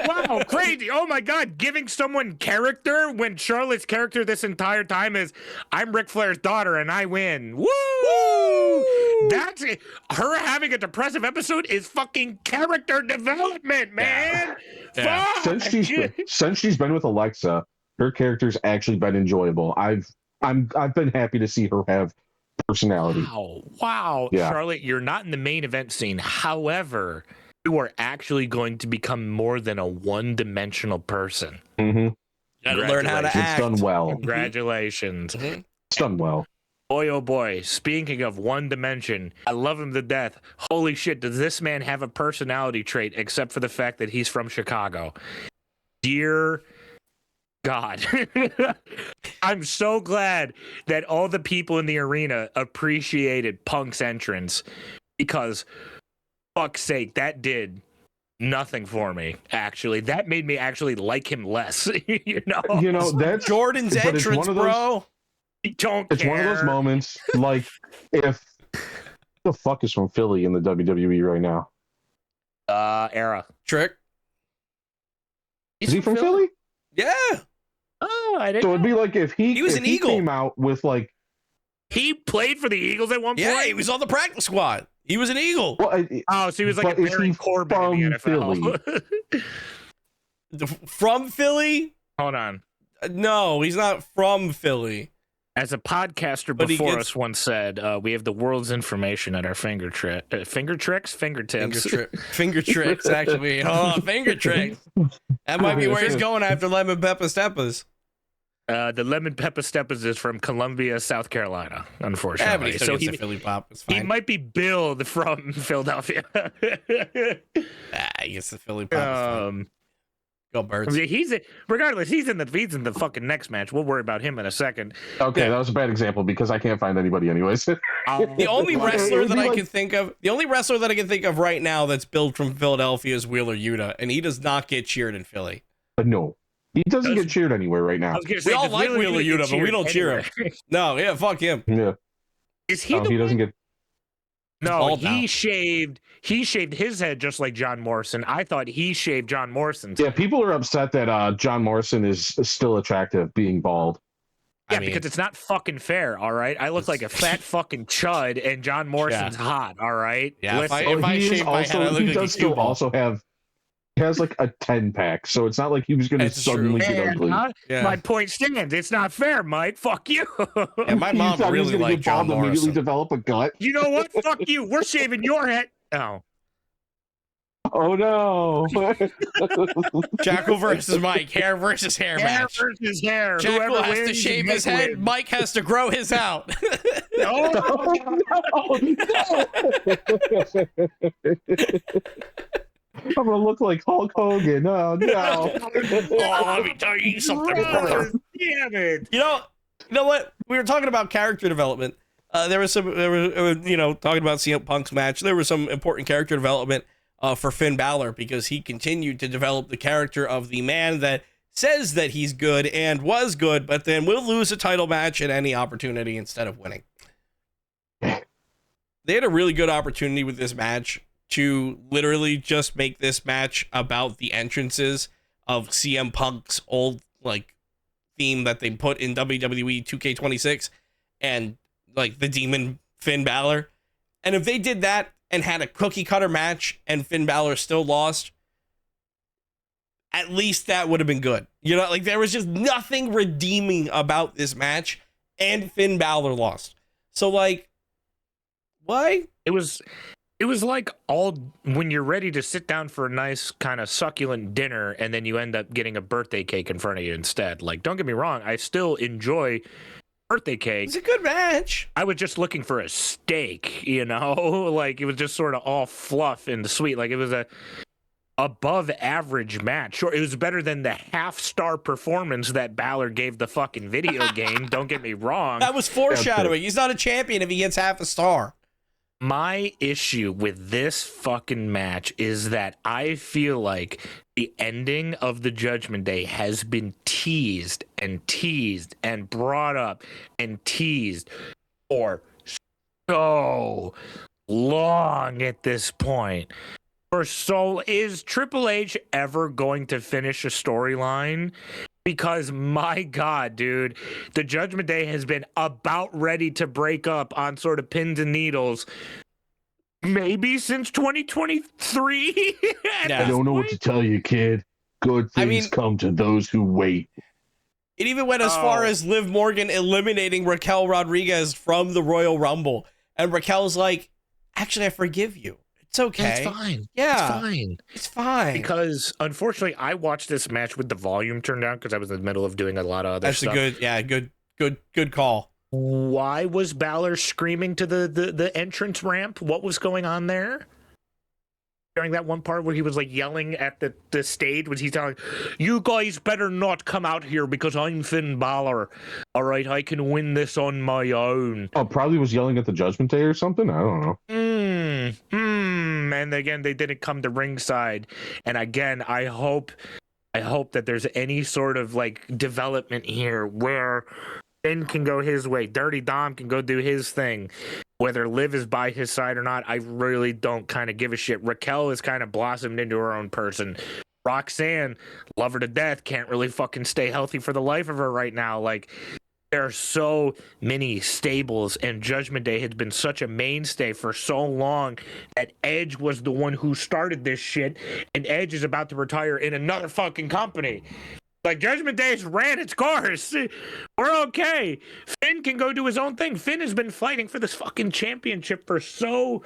Wow, crazy. Oh, my God. Giving someone character when Charlotte's character this entire time is, I'm Ric Flair's daughter and I win. Woo! That's it. Her having a depressive episode is fucking character development, man. Yeah. Since she's been with Alexa, her character's actually been enjoyable. I've been happy to see her have personality. Wow. Yeah. Charlotte, you're not in the main event scene. However, you are actually going to become more than a one-dimensional person. Gotta learn how to act. It's done well. Congratulations. It's done well. Boy, oh boy, speaking of one dimension, I love him to death. Holy shit, does this man have a personality trait except for the fact that he's from Chicago? Dear God. I'm so glad that all the people in the arena appreciated Punk's entrance because, fuck's sake, that did nothing for me, actually. That made me actually like him less, you know? That's Jordan's entrance, bro. It's one of those moments, like, if the fuck is from Philly in the WWE right now? Era. Trick. Is he from Philly? Yeah. Oh, I didn't So it'd be like if he was an Eagle. Came out with like... He played for the Eagles at one point? Yeah, he was on the practice squad. He was an Eagle. Well, so he was like a Baron Corbin in the NFL. From Philly? Hold on. No, he's not from Philly. As a podcaster before us once said, we have the world's information at our fingertips. Finger tricks, actually. Hold on, finger tricks. That might be where he's going after Lemon Pepper Steppers. The Lemon Pepper Steppers is from Columbia, South Carolina, unfortunately. So he Philly pop. It's fine. He might be billed from Philadelphia. I guess the Philly pop. Go Birds. Regardless, he's in the fucking next match. We'll worry about him in a second. Okay, that was a bad example because I can't find anybody anyways. The only wrestler that I can think of right now that's built from Philadelphia is Wheeler Yuta, and he does not get cheered in Philly. No, he doesn't get cheered anywhere right now. We all like Wheeler Yuta, but we don't cheer him. No, yeah, fuck him. Yeah. Is he? He doesn't get. No, he shaved his head just like John Morrison. I thought he shaved John Morrison's head. People are upset that John Morrison is still attractive being bald. Yeah, because it's not fucking fair, all right? I look like a fat fucking chud, and John Morrison's hot, all right? Yeah, if I shave my head, I look like a cue ball. He has like a 10-pack, so it's not like he was going to suddenly get ugly. My point stands. It's not fair, Mike. Fuck you. And my mom really liked John Morrison. Immediately develop a gut. You know what? Fuck you. We're shaving your head. Oh. Oh no. Jackal versus Mike. Hair versus hair match. Hair versus hair. Jackal has to shave his head. Mike has to grow his out. No. I'm gonna look like Hulk Hogan. Oh no! Let me tell you something, brother. Damn it! You know what? We were talking about talking about CM Punk's match. There was some important character development. for Finn Balor, because he continued to develop the character of the man that says that he's good and was good, but then will lose a title match at any opportunity instead of winning. They had a really good opportunity with this match to literally just make this match about the entrances of CM Punk's old like theme that they put in WWE 2K26 and like the Demon Finn Balor. And if they did that and had a cookie cutter match and Finn Balor still lost, at least that would have been good. You know, like there was just nothing redeeming about this match and Finn Balor lost. So like, why? It was like all when you're ready to sit down for a nice kind of succulent dinner and then you end up getting a birthday cake in front of you instead. Like, don't get me wrong, I still enjoy birthday cake. It's a good match. I was just looking for a steak, you know? Like, it was just sort of all fluff and sweet. Like, it was a above average match. Sure, it was better than the half-star performance that Balor gave the fucking video game. Don't get me wrong. That was foreshadowing. He's not a champion if he gets half a star. My issue with this fucking match is that I feel like the ending of the Judgment Day has been teased and brought up and teased for so long at this point. Is Triple H ever going to finish a storyline? Because my God, dude, the Judgment Day has been about ready to break up on sort of pins and needles maybe since 2023. I don't know what to tell you, kid. Good things come to those who wait. It even went as far as Liv Morgan eliminating Raquel Rodriguez from the Royal Rumble. And Raquel's like, actually, I forgive you. It's okay. It's fine. Yeah. It's fine. It's fine. Because, unfortunately, I watched this match with the volume turned down because I was in the middle of doing a lot of other stuff. That's good call. Why was Balor screaming to the entrance ramp? What was going on there? During that one part where he was like yelling at the stage, was he telling, you guys better not come out here because I'm Finn Balor. All right, I can win this on my own. Oh, probably was yelling at the Judgment Day or something. I don't know. And again, they didn't come to ringside. And again, I hope that there's any sort of like development here where Finn can go his way, Dirty Dom can go do his thing. Whether Liv is by his side or not, I really don't kind of give a shit. Raquel has kind of blossomed into her own person. Roxanne, love her to death, can't really fucking stay healthy for the life of her right now. Like, there are so many stables, and Judgment Day has been such a mainstay for so long that Edge was the one who started this shit, and Edge is about to retire in another fucking company. Like, Judgment Day's ran its course. We're okay. Finn can go do his own thing. Finn has been fighting for this fucking championship for so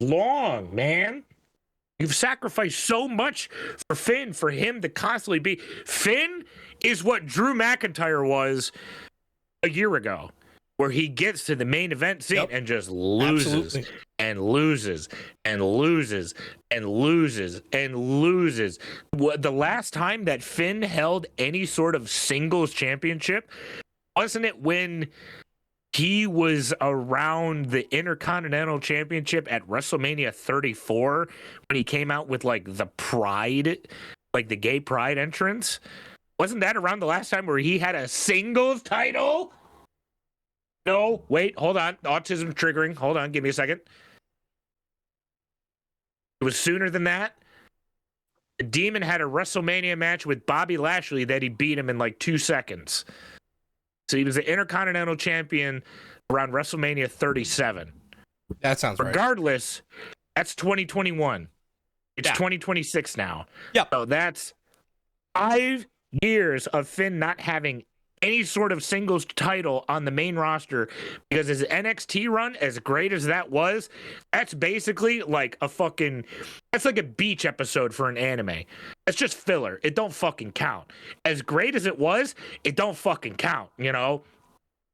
long, man. You've sacrificed so much for Finn, for him to constantly be. Finn is what Drew McIntyre was a year ago, where he gets to the main event scene and just loses. Absolutely. And loses and loses and loses and loses. The last time that Finn held any sort of singles championship, wasn't it when he was around the Intercontinental Championship at WrestleMania 34 when he came out with like the Pride, like the gay Pride entrance? Wasn't that around the last time where he had a singles title? No, wait, hold on. Autism triggering. Hold on, give me a second. It was sooner than that. The Demon had a WrestleMania match with Bobby Lashley that he beat him in like 2 seconds. So he was the Intercontinental Champion around WrestleMania 37. That sounds right. Regardless, that's 2021. It's 2026 now. Yeah. So that's 5 years of Finn not having any sort of singles title on the main roster, because his NXT run, as great as that was, that's basically like that's like a beach episode for an anime. It's just filler. It don't fucking count. As great as it was, it don't fucking count, you know?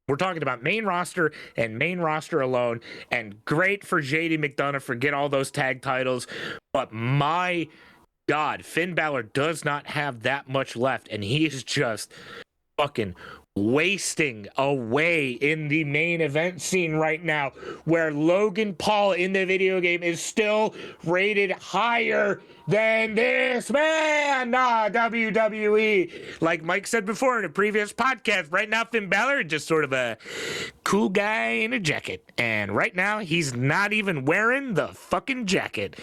We're talking about main roster and main roster alone, and great for JD McDonough for getting all those tag titles, but my God, Finn Balor does not have that much left, and he is just fucking wasting away in the main event scene right now, where Logan Paul in the video game is still rated higher than this man. WWE. Like Mike said before in a previous podcast, right now Finn Balor is just sort of a cool guy in a jacket. And right now he's not even wearing the fucking jacket.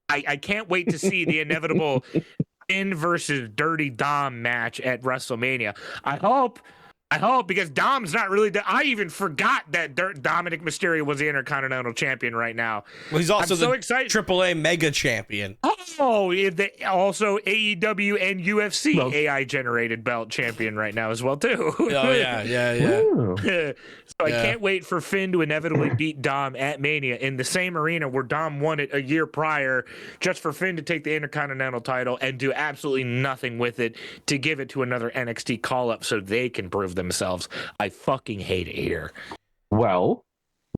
I can't wait to see the inevitable Finn versus Dirty Dom match at WrestleMania. I hope, because Dom's not really. I even forgot that Dominic Mysterio was the Intercontinental Champion right now. Well, he's also so the excited. AAA Mega Champion. Oh, also AEW and UFC AI generated belt champion right now as well too. Oh yeah. So I can't wait for Finn to inevitably beat Dom at Mania in the same arena where Dom won it a year prior, just for Finn to take the Intercontinental title and do absolutely nothing with it to give it to another NXT call-up so they can prove themselves. I fucking hate it here. Well,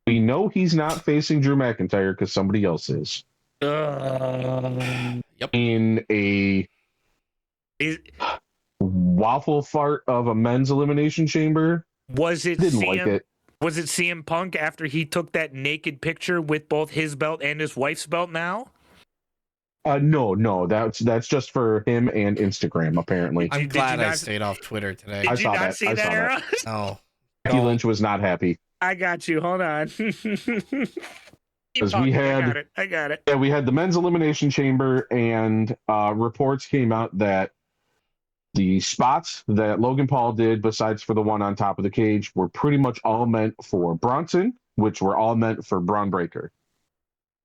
we know he's not facing Drew McIntyre because somebody else is. Yep. In a waffle fart of a men's elimination chamber. Was it Didn't like it. Was it CM Punk after he took that naked picture with both his belt and his wife's belt now? No, that's just for him and Instagram, apparently. I'm glad I stayed off Twitter today. Did you not see that, Era? No. Becky Lynch was not happy. I got you. Hold on. Because we had, I got it. Yeah, we had the men's elimination chamber, and reports came out that the spots that Logan Paul did, besides for the one on top of the cage, were pretty much all meant for Bronson, which were all meant for Braun Breaker.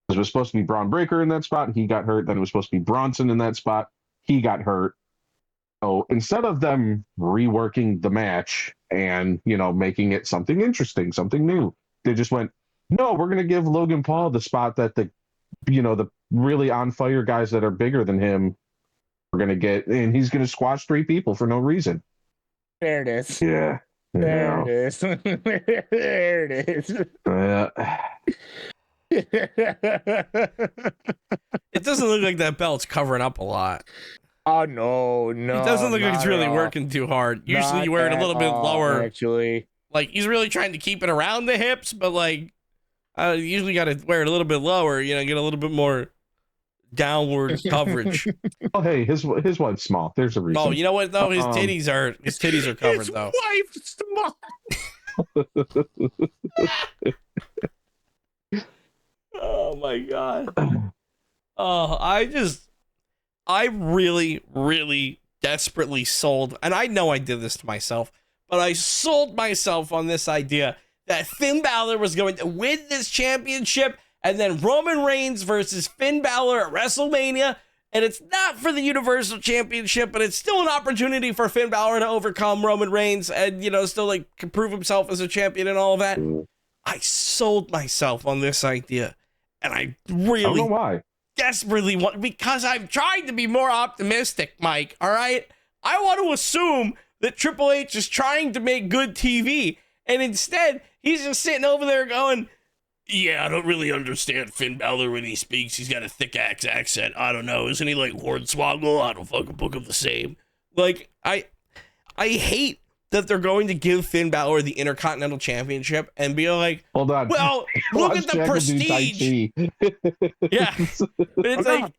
It was supposed to be Braun Breaker in that spot, he got hurt. Then it was supposed to be Bronson in that spot, he got hurt. So instead of them reworking the match and, making it something interesting, something new, they just went, no, we're going to give Logan Paul the spot that the really on fire guys that are bigger than him are going to get, and he's going to squash 3 people for no reason. There it is. Yeah. There it is. There it is. It doesn't look like that belt's covering up a lot. Oh, no. It doesn't look like it's really working too hard. Usually you wear it a little bit lower. Actually. Like, he's really trying to keep it around the hips, but, like, you usually got to wear it a little bit lower, get a little bit more downward coverage. Oh, hey, his wife's small. There's a reason. Oh, you know what, though? His titties are covered, his though. His wife's small. Oh, my God. Oh, I really, really desperately sold, and I know I did this to myself, but I sold myself on this idea that Finn Balor was going to win this championship, and then Roman Reigns versus Finn Balor at WrestleMania, and it's not for the Universal Championship, but it's still an opportunity for Finn Balor to overcome Roman Reigns and, still, prove himself as a champion and all of that. I sold myself on this idea, and I really... I don't know why. Desperately want, because I'm trying to be more optimistic, Mike, all right? I want to assume that Triple H is trying to make good TV, and instead, he's just sitting over there going, yeah, I don't really understand Finn Balor when he speaks. He's got a thick accent. I don't know. Isn't he like Hornswoggle? I don't fucking book him the same. I hate that they're going to give Finn Balor the Intercontinental Championship and be like, hold on. Well, look at the Jackal prestige. Yeah. But it's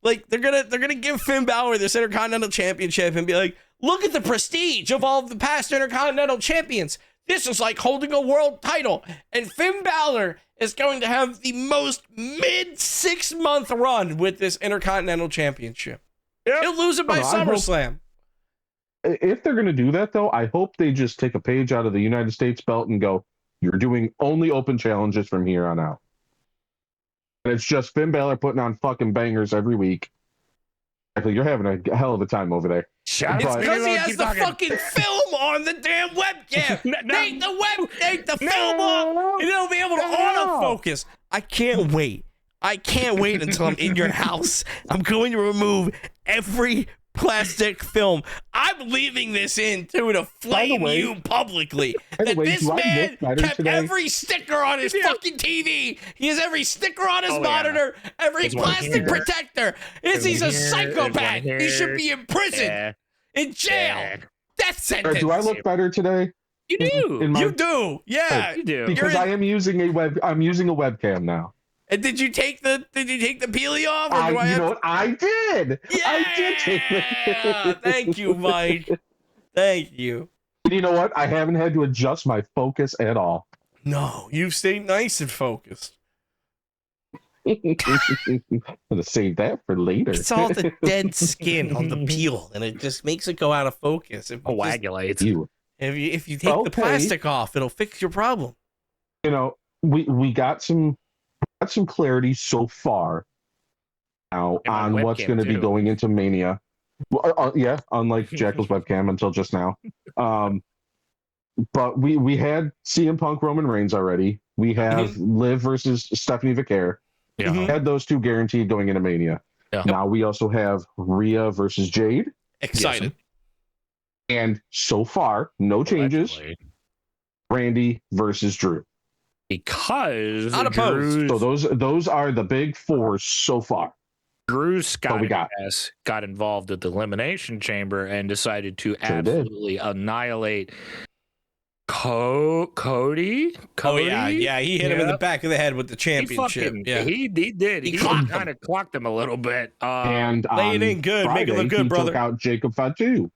like they're gonna give Finn Balor this Intercontinental Championship and be like, look at the prestige of all of the past Intercontinental Champions. This is like holding a world title. And Finn Balor is going to have the most mid 6-month run with this Intercontinental Championship. Yep. He'll lose it by SummerSlam. If they're going to do that, though, I hope they just take a page out of the United States belt and go, you're doing only open challenges from here on out. And it's just Finn Balor putting on fucking bangers every week. Actually, you're having a hell of a time over there. It's because he has the fucking film on the damn webcam. Take the film off, and it'll be able to autofocus. I can't wait. Until I'm in your house. I'm going to remove every plastic film. I'm leaving this in to flame you publicly. That this man kept every sticker on his fucking TV. He has every sticker on his monitor, every plastic protector. He's a psychopath. He should be in prison, in jail. Death sentence. Do I look better today? You do. You do. Yeah. You do. Because I'm using a webcam now. And did you take the peely off? Or You know what? I did. Yeah. I did take the. Thank you, Mike. Thank you. And you know what? I haven't had to adjust my focus at all. No, you've stayed nice and focused. I'm gonna save that for later. It's all the dead skin on the peel, and it just makes it go out of focus. Coagulates. If you take the plastic off, it'll fix your problem. You know, we got some clarity so far now on what's going to be going into Mania. Yeah, unlike Jackal's webcam until just now. But we had CM Punk Roman Reigns already. We have Liv versus Stephanie Vicaire. Yeah. We had those two guaranteed going into Mania. Yeah. Now we also have Rhea versus Jade. Excited. Yes. And so far, no changes. Randy versus Drew. Because not opposed. So those are the big four so far. Drew Scott got involved with the Elimination Chamber and decided to absolutely annihilate Cody. Oh yeah, he hit him in the back of the head with the championship. He did. He kind of clocked him a little bit. And lay it in good, Friday, make it look good, brother. Took out Jacob Fatu.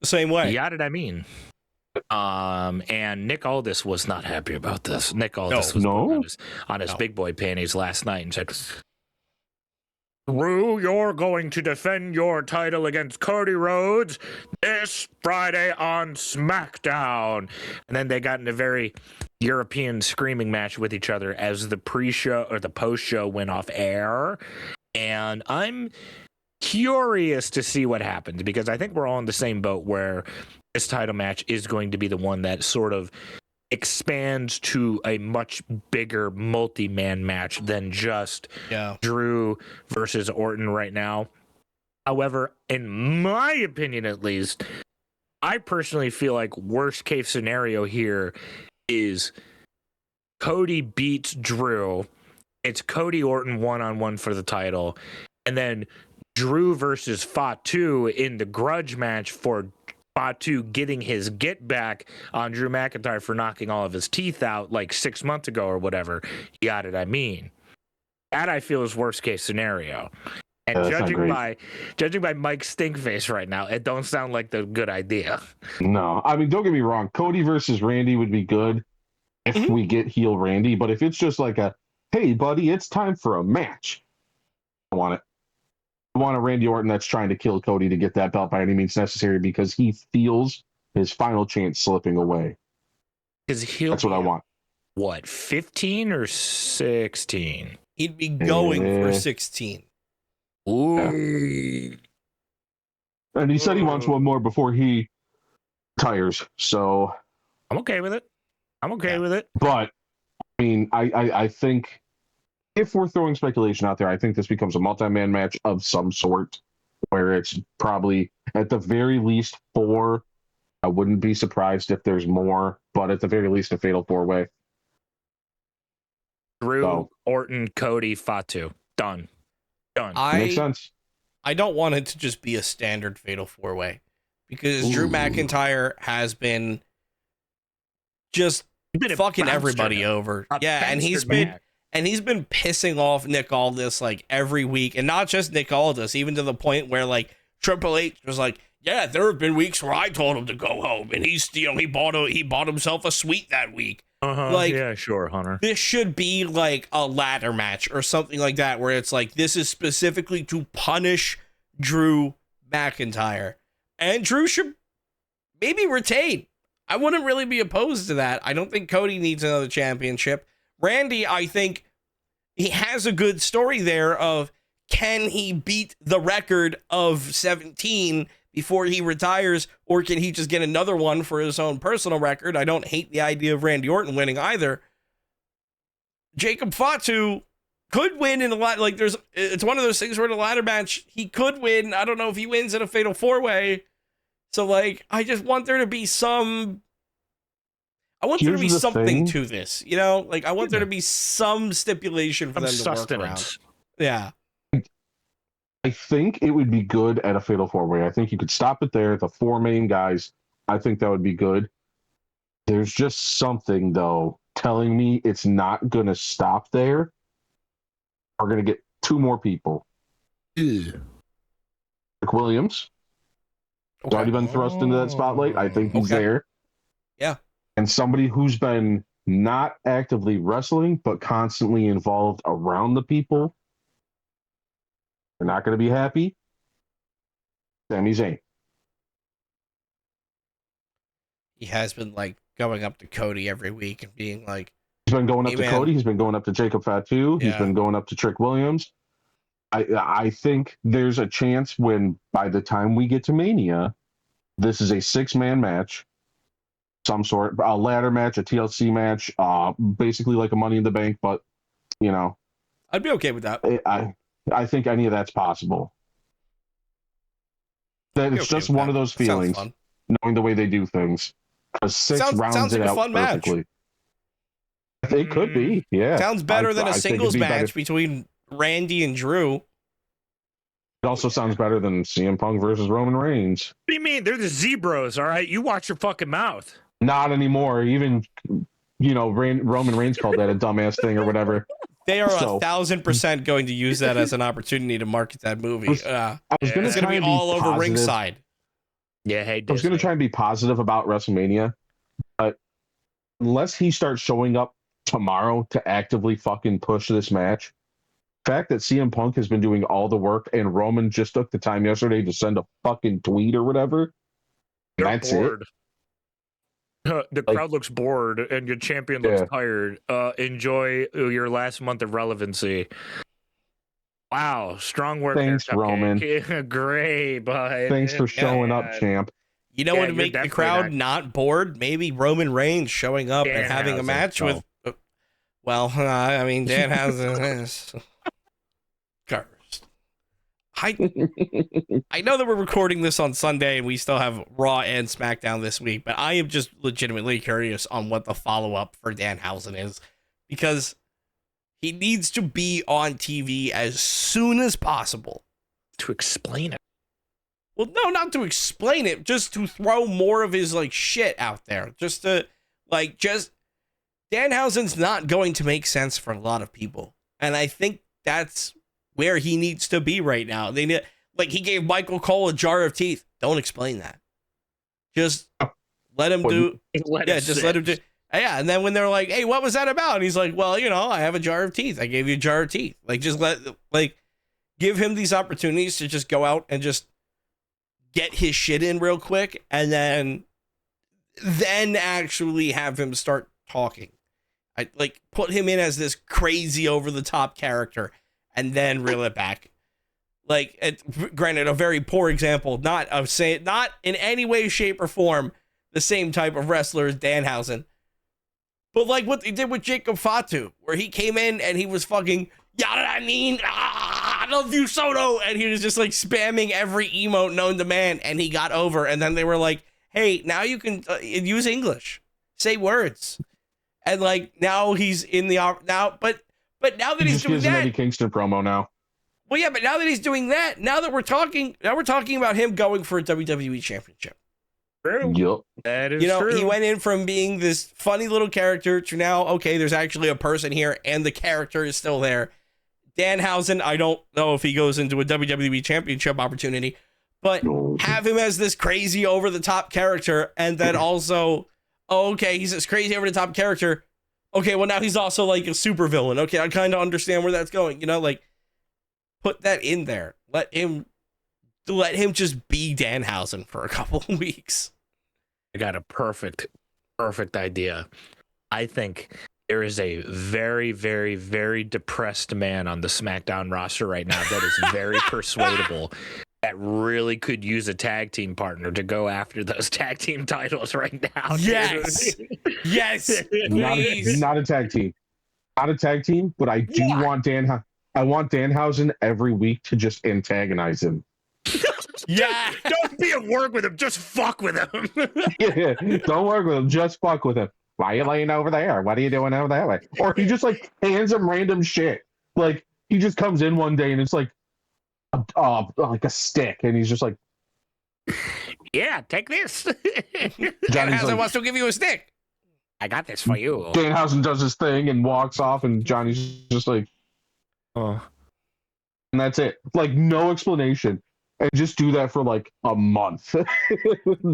The same way. Yeah, did I mean? And Nick Aldis was not happy about this. Nick Aldis was on his big boy panties last night and said, Drew, you're going to defend your title against Cody Rhodes this Friday on SmackDown. And then they got in a very European screaming match with each other as the pre-show or the post-show went off air. And I'm curious to see what happens because I think we're all in the same boat where this title match is going to be the one that sort of expands to a much bigger multi-man match than just Drew versus Orton right now. However, in my opinion at least, I personally feel like worst case scenario here is Cody beats Drew. It's Cody Orton one-on-one for the title. And then Drew versus Fatu in the grudge match for Fatu getting his get back on Drew McIntyre for knocking all of his teeth out like 6 months ago or whatever. You got it, I mean. That I feel is worst case scenario. And judging by Mike's stinkface right now, it don't sound like the good idea. No, I mean, don't get me wrong. Cody versus Randy would be good if we get heel Randy, but if it's just like a, hey, buddy, it's time for a match, I want it. I want a Randy Orton that's trying to kill Cody to get that belt by any means necessary because he feels his final chance slipping away. That's what I want. What, 15 or 16? He'd be going for 16. Ooh. Yeah. And he said he wants one more before he retires. So I'm okay with it. But I mean, I think if we're throwing speculation out there, I think this becomes a multi-man match of some sort where it's probably at the very least 4. I wouldn't be surprised if there's more, but at the very least a fatal 4-way. Drew, Orton, Cody, Fatu. Done. Makes sense. I don't want it to just be a standard fatal 4-way because Drew McIntyre has been just fucking everybody over. And he's been pissing off Nick Aldis like every week, and not just Nick Aldis, even to the point where like Triple H was like, yeah, there have been weeks where I told him to go home, and he bought himself a suite that week. Like, yeah, sure, Hunter. This should be like a ladder match or something like that, where it's like this is specifically to punish Drew McIntyre, and Drew should maybe retain. I wouldn't really be opposed to that. I don't think Cody needs another championship. Randy, I think he has a good story there of can he beat the record of 17 before he retires, or can he just get another one for his own personal record? I don't hate the idea of Randy Orton winning either. Jacob Fatu could win in a lot. Like it's one of those things where in a ladder match, he could win. I don't know if he wins in a fatal 4-way. So like, I just want there to be some. I want there to be something to this, you know? Like, I want there to be some stipulation for them to work around. Yeah. I think it would be good at a fatal 4-way. I think you could stop it there. The 4 main guys I think that would be good. There's just something, though, telling me it's not going to stop there. We're going to get 2 more people. Rick Williams. He's already been thrust into that spotlight. I think he's there. Yeah. And somebody who's been not actively wrestling, but constantly involved around the people. They're not going to be happy. Sami Zayn. He has been like going up to Cody every week and being like, he's been going up to Cody. He's been going up to Jacob Fatu. Yeah. He's been going up to Trick Williams. I think there's a chance when by the time we get to Mania, this is a 6-man match, some sort, a ladder match, a TLC match, basically like a Money in the Bank, but you know, I'd be okay with that. I think any of that's possible. That it's just one of those feelings, knowing the way they do things. Because 6 rounds it out perfectly. It could be, yeah. Sounds better than a singles match between Randy and Drew. It also sounds better than CM Punk versus Roman Reigns. What do you mean? They're the Zebros, all right? You watch your fucking mouth. Not anymore. Even, Roman Reigns called that a dumbass thing or whatever. They are 1,000% going to use that as an opportunity to market that movie. It's going to be all over ringside. Yeah, hey, I was going to try and be positive about WrestleMania, but unless he starts showing up tomorrow to actively fucking push this match, the fact that CM Punk has been doing all the work and Roman just took the time yesterday to send a fucking tweet or whatever, that's bored. The crowd looks bored and your champion looks tired. Enjoy your last month of relevancy. Wow, strong work. Thanks, there, Roman. Great, bud. Thanks for showing up, champ. You know what would make the crowd not bored? Maybe Roman Reigns showing up and having a match with. Well, I mean, Dan has this. Cursed. I know that we're recording this on Sunday and we still have Raw and SmackDown this week, but I am just legitimately curious on what the follow-up for Danhausen is, because he needs to be on TV as soon as possible. To explain it. Well, no, not to explain it, just to throw more of his, shit out there. Just to, Danhausen's not going to make sense for a lot of people. And I think that's where he needs to be right now. They need, he gave Michael Cole a jar of teeth. Don't explain that. Just let him do. Let him do. Yeah, and then when they're like, "Hey, what was that about?" And he's like, "Well, I have a jar of teeth. I gave you a jar of teeth." Give him these opportunities to just go out and just get his shit in real quick, and then actually have him start talking. I put him in as this crazy over the top character, and then reel it back. Granted, a very poor example, not in any way, shape, or form the same type of wrestler as Danhausen. But what they did with Jacob Fatu, where he came in and he was fucking, I love you, Soto, and he was just spamming every emote known to man, and he got over. And then they were like, "Hey, now you can use English, say words," and now he's in the now, but now that he's doing that, Eddie Kingston promo now. Well, yeah, but now that he's doing that, now we're talking about him going for a WWE championship. True. Yep. That is true. He went in from being this funny little character to now, okay, there's actually a person here and the character is still there. Danhausen, I don't know if he goes into a WWE championship opportunity, but have him as this crazy over the top character, and then also, okay, he's this crazy over the top character. Okay, well now he's also a super villain. Okay, I kind of understand where that's going. Put that in there. Let him just be Danhausen for a couple of weeks. I got a perfect idea. I think there is a very, very, very depressed man on the SmackDown roster right now that is very persuadable, that really could use a tag team partner to go after those tag team titles right now. Yes. Yes. Not a tag team. Not a tag team, but I do want Danhausen every week to just antagonize him. Yeah. Don't be at work with him. Just fuck with him. Yeah, don't work with him. Just fuck with him. Why are you laying over there? What are you doing over there? Or he just hands him random shit. He just comes in one day and it's like a stick, and he's just like, Yeah, take this. Johnny's like, wants to give you a stick. I got this for you. Danhausen does his thing and walks off, and Johnny's just like, Oh. and that's it. Like, no explanation. And just do that for like a month.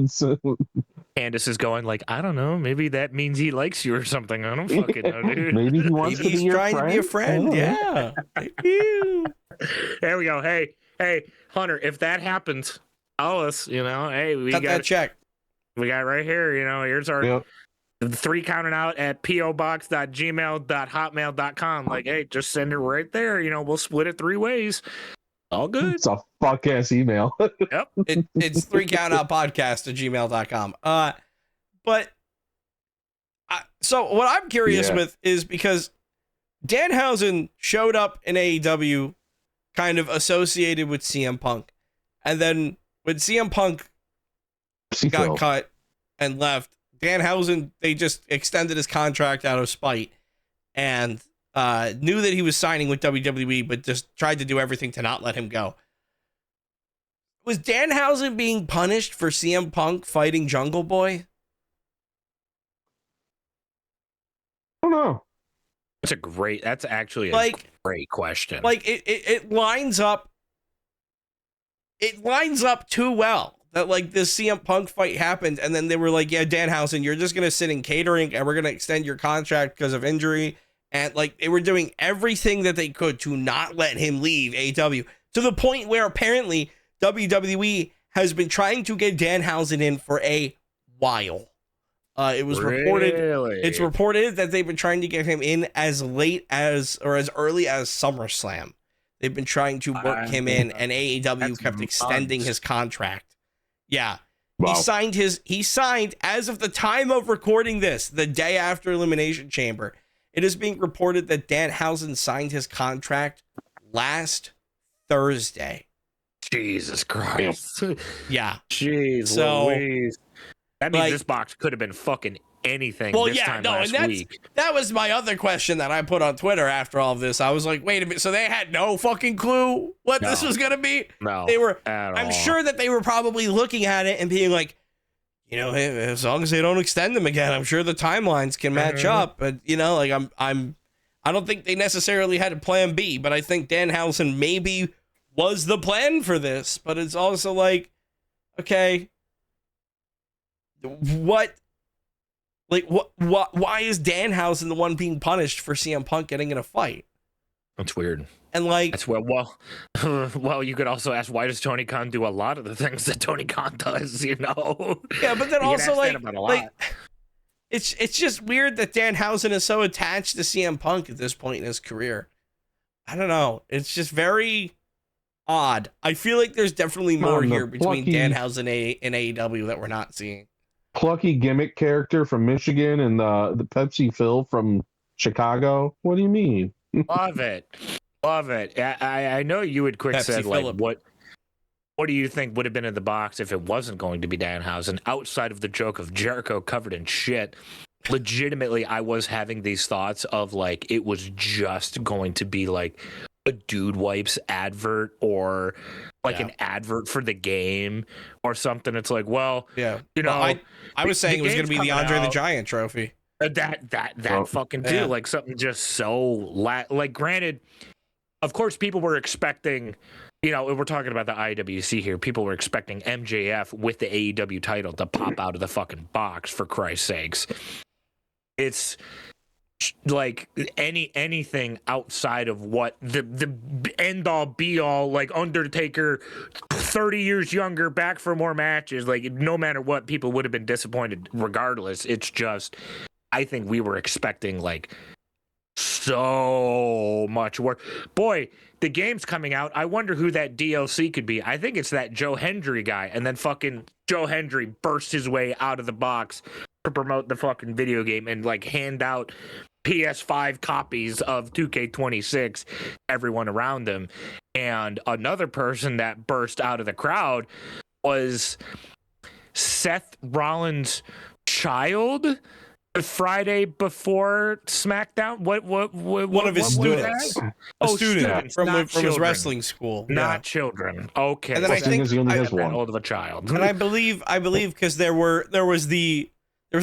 So, Candace is going like, I don't know, maybe that means he likes you or something. I don't fucking know, dude. maybe he wants to be He's your trying friend. to be a friend. Yeah. There we go. Hey, Hunter, if that happens, tell us, hey, we Cut got that check. We got right here, here's our 3 counting out at pobox.gmail.hotmail.com. Like, hey, just send it right there. We'll split it 3 ways. All good. It's a fuck ass email. Yep. It's 3countoutpodcast@gmail.com. But so what I'm curious with is because Danhausen showed up in AEW kind of associated with CM Punk. And then when CM Punk got cut and left, Danhausen, they just extended his contract out of spite and knew that he was signing with WWE, but just tried to do everything to not let him go. Was Danhausen being punished for CM Punk fighting Jungle Boy? I don't know. That's actually a great question. Like it lines up. It lines up too well that like this CM Punk fight happened, and then they were like, "Yeah, Danhausen, you're just gonna sit in catering, and we're gonna extend your contract because of injury." And like they were doing everything that they could to not let him leave AEW, to the point where apparently WWE has been trying to get Danhausen in for a while. It was reported. It's reported that they've been trying to get him in as late as or as early as SummerSlam. They've been trying to work him in, and AEW kept extending his contract. Yeah. Wow. He signed as of the time of recording this, the day after Elimination Chamber. It is being reported that Danhausen signed his contract last Thursday. Jesus Christ. Yeah. Jeez Louise. That means this box could have been fucking anything time last week. That was my other question that I put on Twitter after all of this. I was like, wait a minute, so they had no fucking clue what this was going to be? No, they were. I'm sure that they were probably looking at it and being like, hey, as long as they don't extend them again, I'm sure the timelines can match up. But like I don't think they necessarily had a plan B, but I think Danhausen maybe was the plan for this. But it's also like, okay, why is Danhausen the one being punished for CM Punk getting in a fight? That's weird. And like, that's well, you could also ask, why does Tony Khan do a lot of the things that Tony Khan does? Yeah, but then also like it's just weird that Danhausen is so attached to CM Punk at this point in his career. I don't know. It's just very odd. I feel like there's definitely more here between Danhausen and AEW that we're not seeing. Plucky gimmick character from Michigan and the Pepsi Phil from Chicago. What do you mean? Love it. I know you had quick said like what do you think would have been in the box if it wasn't going to be Danhausen outside of the joke of Jericho covered in shit? Legitimately, I was having these thoughts of like it was just going to be like a Dude Wipes advert or like an advert for the game or something. It's like, I was saying it was going to be the Andre the Giant trophy. That fucking too, like something just so like. Granted, of course, people were expecting, we're talking about the IWC here. People were expecting MJF with the AEW title to pop out of the fucking box. For Christ's sakes, it's like anything outside of what the end all be all, like Undertaker 30 years younger, back for more matches, like no matter what, people would have been disappointed regardless. It's just, I think we were expecting like so much work. Boy, the game's coming out. I wonder who that DLC could be. I think it's that Joe Hendry guy, and then fucking Joe Hendry burst his way out of the box to promote the fucking video game and like hand out PS5 copies of 2K26 everyone around him. And another person that burst out of the crowd was Seth Rollins' child, Friday before SmackDown? What One of his students. A student from his wrestling school. Not children. Okay. And then I think he only has one. Old of a child. And I believe because there was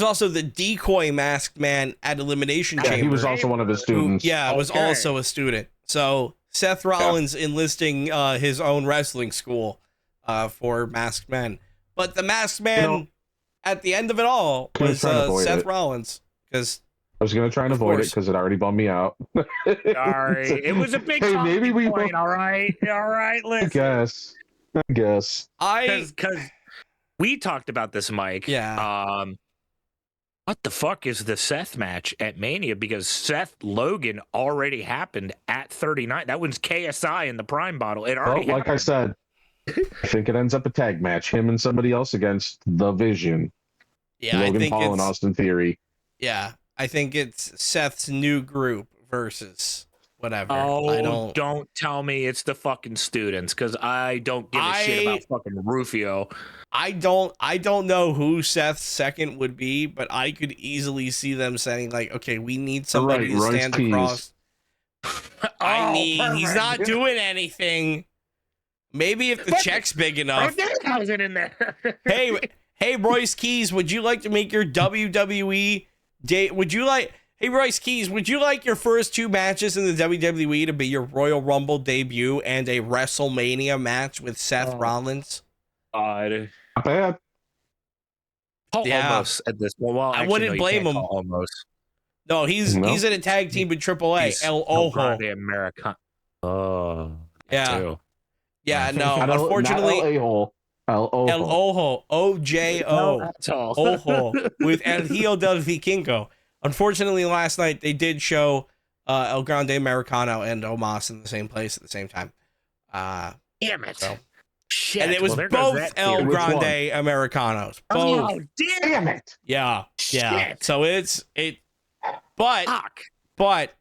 also the decoy masked man at Elimination Chamber. He was also one of his students. Who, was also a student. So Seth Rollins enlisting his own wrestling school for masked men. But the masked man at the end of it all was Seth Rollins. Because I was going to try and avoid it because it already bummed me out. Sorry. It was a big maybe we point, all right? All right, listen. I guess. Because we talked about this, Mike. Yeah. What the fuck is the Seth match at Mania? Because Seth Logan already happened at 39. That was KSI in the Prime bottle. It already like I said, I think it ends up a tag match. Him and somebody else against The Vision. Yeah, Logan I think Paul and Austin Theory. Yeah, I think it's Seth's new group versus whatever. Oh, don't tell me it's the fucking students, because I don't give a shit about fucking Rufio. I don't know who Seth's second would be, but I could easily see them saying like, okay, we need somebody to stand across. He's not doing anything. Maybe if the check's big enough. In there. Hey, Royce Keys, would you like to make your WWE day? Hey, Royce Keys, would you like your first two matches in the WWE to be your Royal Rumble debut and a WrestleMania match with Seth Rollins? Not bad. Almost at this point. Well, I wouldn't blame him. Almost. No, he's in a tag team with AAA. El Ojo. American. Yeah. Too. Yeah, no, unfortunately. El Ojo. O-J-O. Ojo. With El Hijo del Vikingo. Unfortunately, last night they did show El Grande Americano and Omos in the same place at the same time. Damn it. So. Shit. And it was both El Grande Americanos. Both. Oh, damn it. Yeah. Shit. So but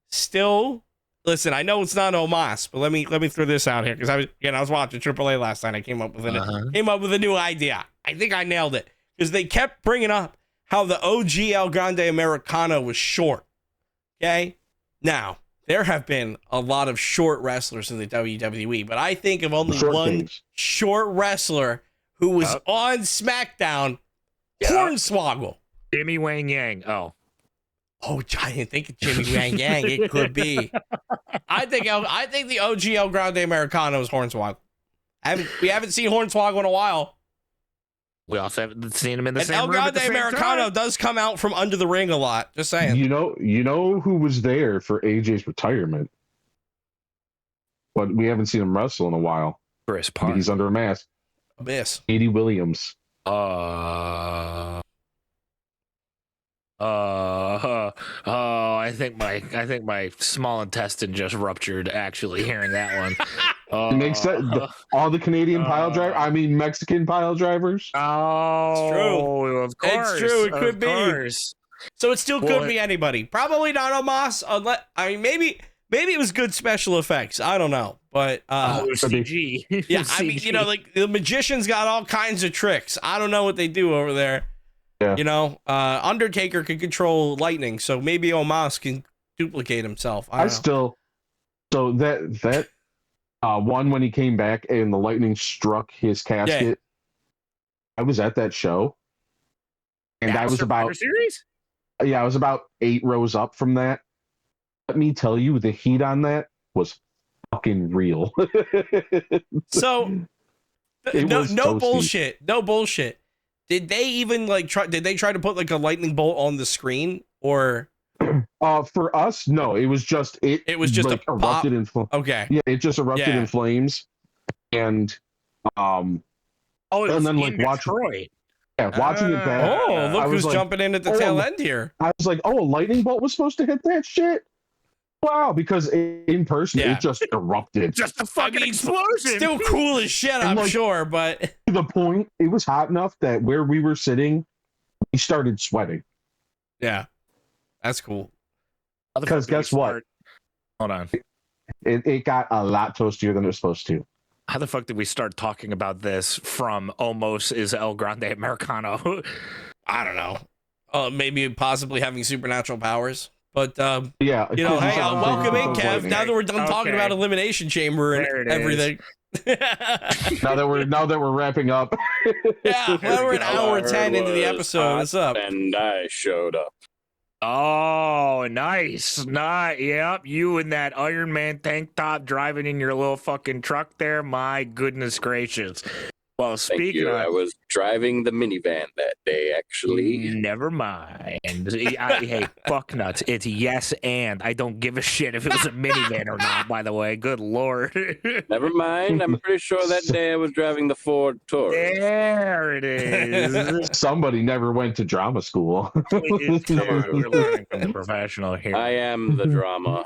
still, listen, I know it's not Omos, but let me throw this out here because I was watching AAA last night. I came up with a new idea. I think I nailed it because they kept bringing up how the OG El Grande Americano was short. Okay, now there have been a lot of short wrestlers in the WWE, but I think of only one short wrestler who was on SmackDown. Hornswoggle. Jimmy Wang Yang. Oh, I didn't think of Jimmy Wang Yang. It could be. I think the OG El Grande Americano is Hornswoggle. We haven't seen Hornswoggle in a while. We also haven't seen him in the same room. El Grande Americano does come out from under the ring a lot. Just saying. You know who was there for AJ's retirement, but we haven't seen him wrestle in a while. Chris Park. He's under a mask. Abyss. Katie Williams. I think my small intestine just ruptured actually hearing that one. It makes sense. All the Canadian pile driver, Mexican pile drivers. Oh, it's true. Of course. It's true. It could be. So it still could be anybody. Probably not Omos. Maybe it was good special effects. I don't know. But CG. Yeah, CG. Like the magician's got all kinds of tricks. I don't know what they do over there. Yeah. Undertaker can control lightning, so maybe Omos can duplicate himself. So that one when he came back and the lightning struck his casket. Yeah. I was at that show, and I was about series. Yeah, I was about 8 rows up from that. Let me tell you, the heat on that was fucking real. So, no bullshit. No bullshit. Did they even try to put like a lightning bolt on the screen or? For us, no. It was just It was just erupted in flames. Okay. Yeah, it just erupted in flames, and and then Detroit. Watching it back. Oh, look who's jumping in at the tail end here. I was like, a lightning bolt was supposed to hit that shit. Wow, because in person it just erupted. Just a fucking explosion. Still cool as shit, I'm sure, but to the point it was hot enough that where we were sitting, we started sweating. Yeah, that's cool. Because guess what? Hold on. It got a lot toastier than it was supposed to. How the fuck did we start talking about this from almost is El Grande Americano? I don't know. maybe possibly having supernatural powers. But yeah, hey, welcome in, Kev. Now that we're done talking about Elimination Chamber and everything. now that we're wrapping up. Yeah, well, we're an hour 10 into the episode. What's up? And I showed up. Oh, nice. Yep, you in that Iron Man tank top driving in your little fucking truck there. My goodness gracious. Well, speaking of, I was driving the minivan that day, actually. Never mind. Hey, fuck nuts. It's yes and. I don't give a shit if it was a minivan or not, by the way. Good Lord. Never mind. I'm pretty sure that day I was driving the Ford Taurus. There it is. Somebody never went to drama school. Come on, we're learning from the professional here. I am the drama.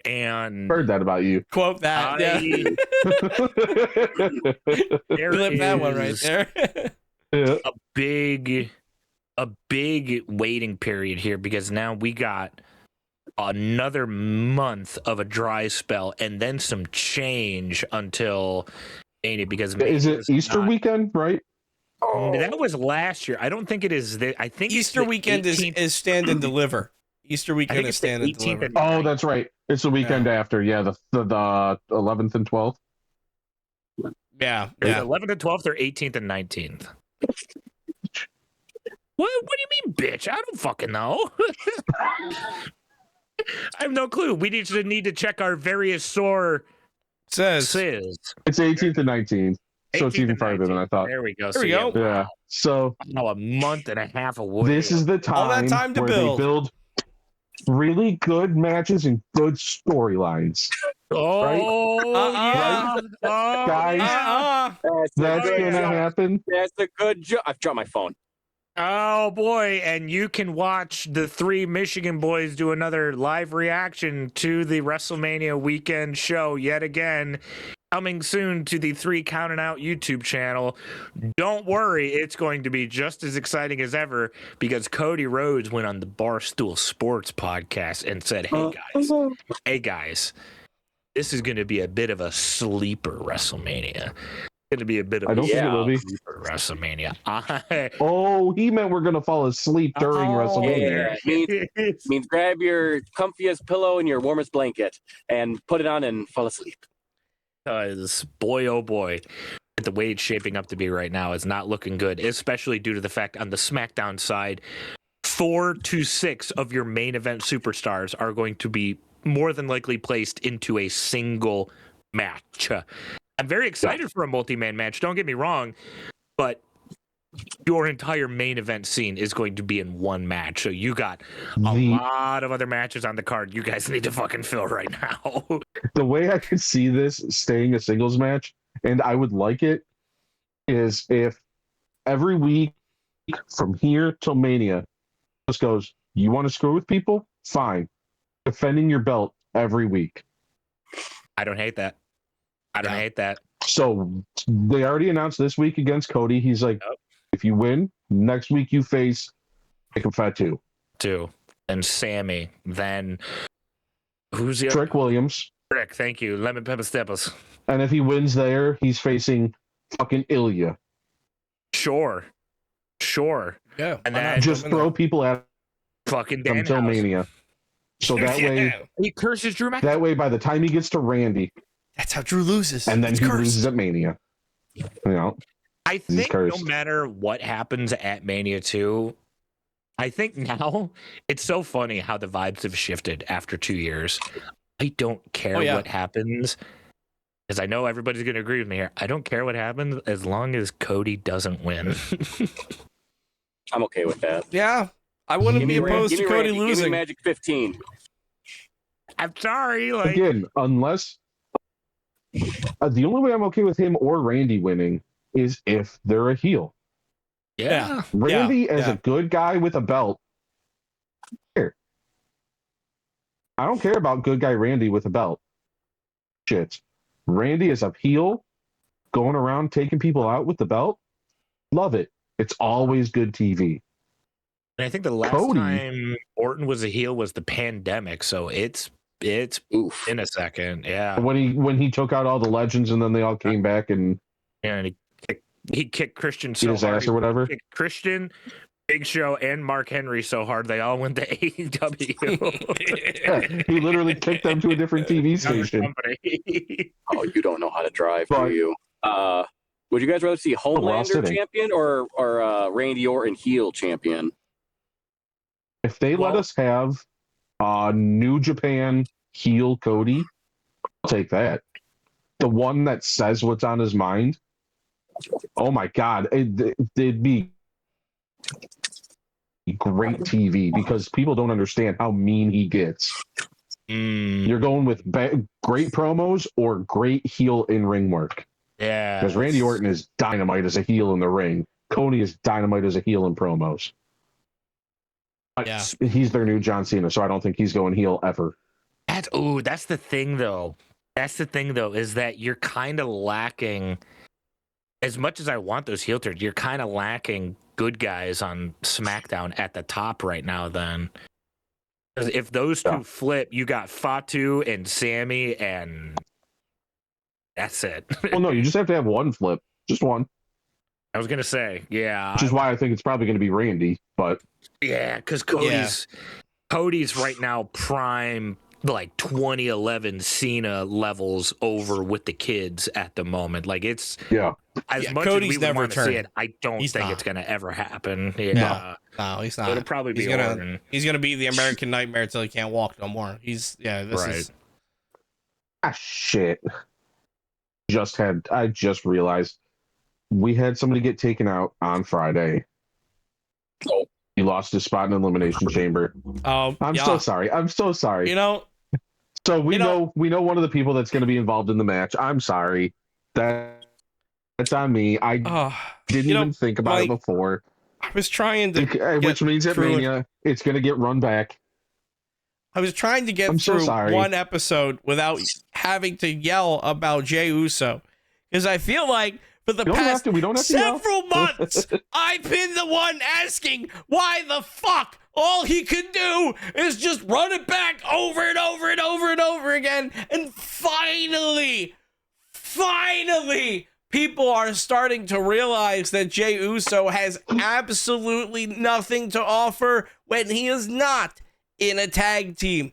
And heard that about you. Quote that. Flip that one right there. a big waiting period here because now we got another month of a dry spell and then some change until because is it Easter weekend, right? That was last year. I don't think it is. I think Easter weekend is stand and deliver. Easter weekend is stand and deliver. Oh, that's right. It's the weekend after. Yeah, the 11th and 12th. Yeah. 11th and 12th or 18th and 19th. What do you mean, bitch? I don't fucking know. I have no clue. We need to check our various says. It's 18th and 19th. So it's even farther than I thought. There we go. There we go. Yeah. So a month and a half away. This is the time, all that time to where build. They build really good matches and good storylines. Oh, right? Guys, that's going to happen. That's a good job. I've dropped my phone. Oh, boy. And you can watch the three Michigan boys do another live reaction to the WrestleMania weekend show yet again. Coming soon to the 3 Counting Out YouTube channel. Don't worry, it's going to be just as exciting as ever because Cody Rhodes went on the Barstool Sports podcast and said, hey guys, this is going to be a bit of a sleeper WrestleMania. It's going to be a bit of a sleeper WrestleMania. He meant we're going to fall asleep during WrestleMania. Yeah. Means grab your comfiest pillow and your warmest blanket and put it on and fall asleep. Because boy, oh boy, the way it's shaping up to be right now is not looking good, especially due to the fact on the SmackDown side, 4 to 6 of your main event superstars are going to be more than likely placed into a single match. I'm very excited for a multi-man match, don't get me wrong, but your entire main event scene is going to be in one match. So you got a lot of other matches on the card you guys need to fucking fill right now. The way I could see this staying a singles match, and I would like it, is if every week from here till Mania just goes, you want to screw with people? Fine. Defending your belt every week. I don't hate that. Hate that. So they already announced this week against Cody. He's like, if you win, next week you face Jacob Fatu. And Sammy. Then who's the Trick Williams. Trick, thank you. Lemon Pepper Steppers. And if he wins there, he's facing fucking Ilya. Sure. Yeah. And then just throw people at fucking until Mania. So that way he curses Drew McIntyre. That way, by the time he gets to Randy, that's how Drew loses. And then he loses at Mania. You know, I think no matter what happens at Mania 2, I think now it's so funny how the vibes have shifted after 2 years. I don't care what happens, because I know everybody's going to agree with me here. I don't care what happens as long as Cody doesn't win. I'm okay with that. Yeah, I wouldn't be opposed to Cody losing. Give me Magic 15. I'm sorry. Again, unless the only way I'm okay with him or Randy winning is if they're a heel. Yeah. Randy as a good guy with a belt. I don't care about good guy Randy with a belt. Shit. Randy is a heel going around taking people out with the belt. Love it. It's always good TV. And I think the last time Orton was a heel was the pandemic, so it's oof in a second. Yeah. When he took out all the legends and then they all came back and he kicked Christian so his ass or whatever. Christian, Big Show and Mark Henry so hard they all went to AEW. He literally kicked them to a different TV station. Oh, you don't know how to drive, But- do you? Would you guys rather see Homelander champion or Randy Orton heel champion? If they let us have New Japan heel Cody, I'll take that. The one that says what's on his mind. Oh my God, it'd be great TV because people don't understand how mean he gets. You're going with great promos or great heel in ring work. Yeah, because Randy Orton is dynamite as a heel in the ring. Cody is dynamite as a heel in promos. Yeah. He's their new John Cena, so I don't think he's going heel ever. That's the thing though. Is that you're kind of lacking. As much as I want those heel turns, you're kind of lacking good guys on SmackDown at the top right now. Then, because if those two flip, you got Fatu and Sammy, and that's it. Well, no, you just have to have one flip, just one. I was gonna say, yeah, which is why I think it's probably going to be Randy, but yeah, because Cody's right now prime, like 2011 Cena levels over with the kids at the moment. Like it's as much Cody's as we never want to see it, I don't think it's going to ever happen. Yeah, no, he's not. It'll probably be Orton. He's gonna be the American Nightmare until he can't walk no more. This is shit. I just realized we had somebody get taken out on Friday. Oh. He lost his spot in Elimination Chamber. Oh, I'm so sorry. You know. So we know one of the people that's going to be involved in the match. I'm sorry. That's on me. I didn't even think about it before. I was trying to, which means at Mania, it's going to get run back. I was trying to get through one episode without having to yell about Jey Uso, because I feel like for the past several months, I've been the one asking why the fuck all he could do is just run it back over and over and over and over again. And finally, people are starting to realize that Jey Uso has absolutely nothing to offer when he is not in a tag team.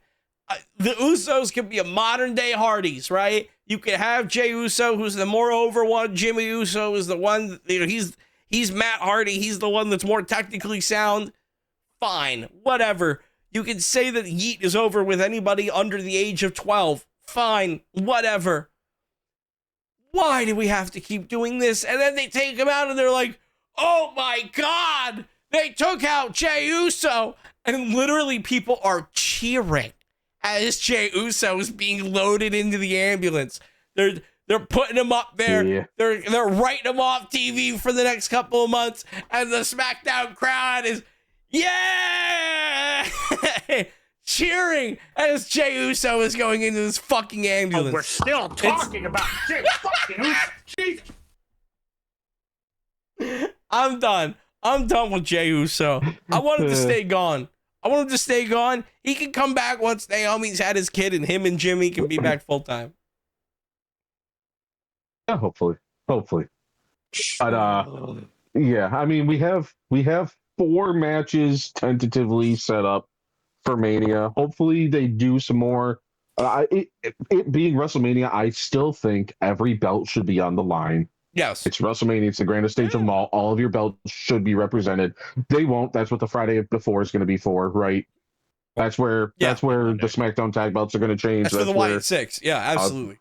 The Usos can be a modern day Hardys, right? You can have Jey Uso, who's the more over one. Jimmy Uso is the one, he's Matt Hardy. He's the one that's more technically sound. Fine, whatever. You can say that Yeet is over with anybody under the age of 12. Fine, whatever. Why do we have to keep doing this? And then they take him out and they're like, oh my God, they took out Jey Uso. And literally people are cheering as Jey Uso is being loaded into the ambulance. They're putting him up there. Yeah. They're writing him off TV for the next couple of months. And the SmackDown crowd is, yeah, cheering as Jey Uso is going into this fucking ambulance. We're still talking about Jey fucking Uso. Jesus. I'm done with Jey Uso. I want him to stay gone. He can come back once Naomi's had his kid, and him and Jimmy can be back full time. Yeah, hopefully. But yeah, I mean, we have 4 matches tentatively set up for Mania. Hopefully they do some more. It being WrestleMania, I still think every belt should be on the line. Yes. It's WrestleMania. It's the grandest stage of them all. All of your belts should be represented. They won't. That's what the Friday before is going to be for, right? That's where the SmackDown tag belts are going to change. That's for the Wyatt Six. Yeah, absolutely.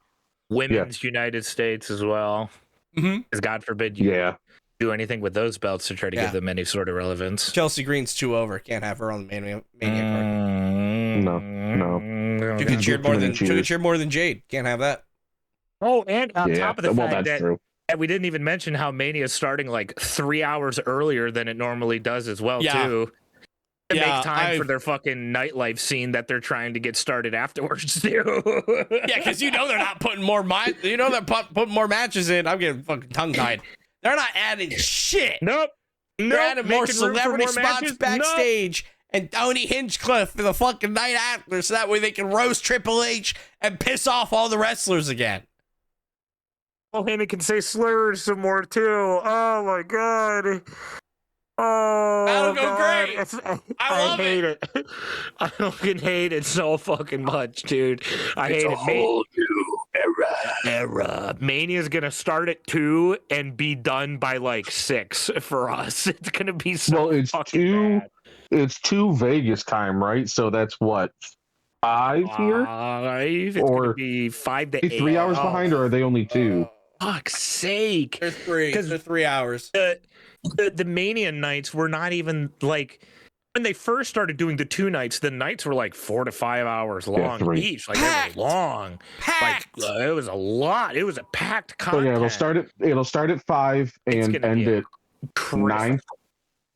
Women's United States as well. Because God forbid you do anything with those belts to try to give them any sort of relevance. Chelsea Green's too over. Can't have her on the Mania card. No. She could cheer more than Jade. Can't have that. Oh, and on top of the fact that we didn't even mention how Mania is starting like 3 hours earlier than it normally does as well, too. To make time for their fucking nightlife scene that they're trying to get started afterwards, too. Yeah, because they're not putting more they're putting more matches in. I'm getting fucking tongue-tied. They're not adding shit. Nope. They're adding more celebrity spots backstage and Tony Hinchcliffe for the fucking night after, so that way they can roast Triple H and piss off all the wrestlers again. Oh, Heyman can say slurs some more too. Oh my God. Oh, That'll go God. great. I hate it. I fucking hate it so fucking much, dude. I hate it. Whole new Era. Mania's gonna start at 2 and be done by like 6 for us. It's gonna be so Well, it's fucking bad. it's 2 Vegas time, right? So that's what, 5 here? 5. It's Or gonna be 5 to 8. 3 hours behind, or are they only 2? Fuck's sake. They're 3. They're 3 hours. The Mania nights were not even like when they first started doing the 2 nights. The nights were like 4 to 5 hours long 3. each. Like Packed. they were long. Packed. Like it was a lot. It was a packed So content. yeah, it'll start at 5 It's and gonna end be at crazy. 9.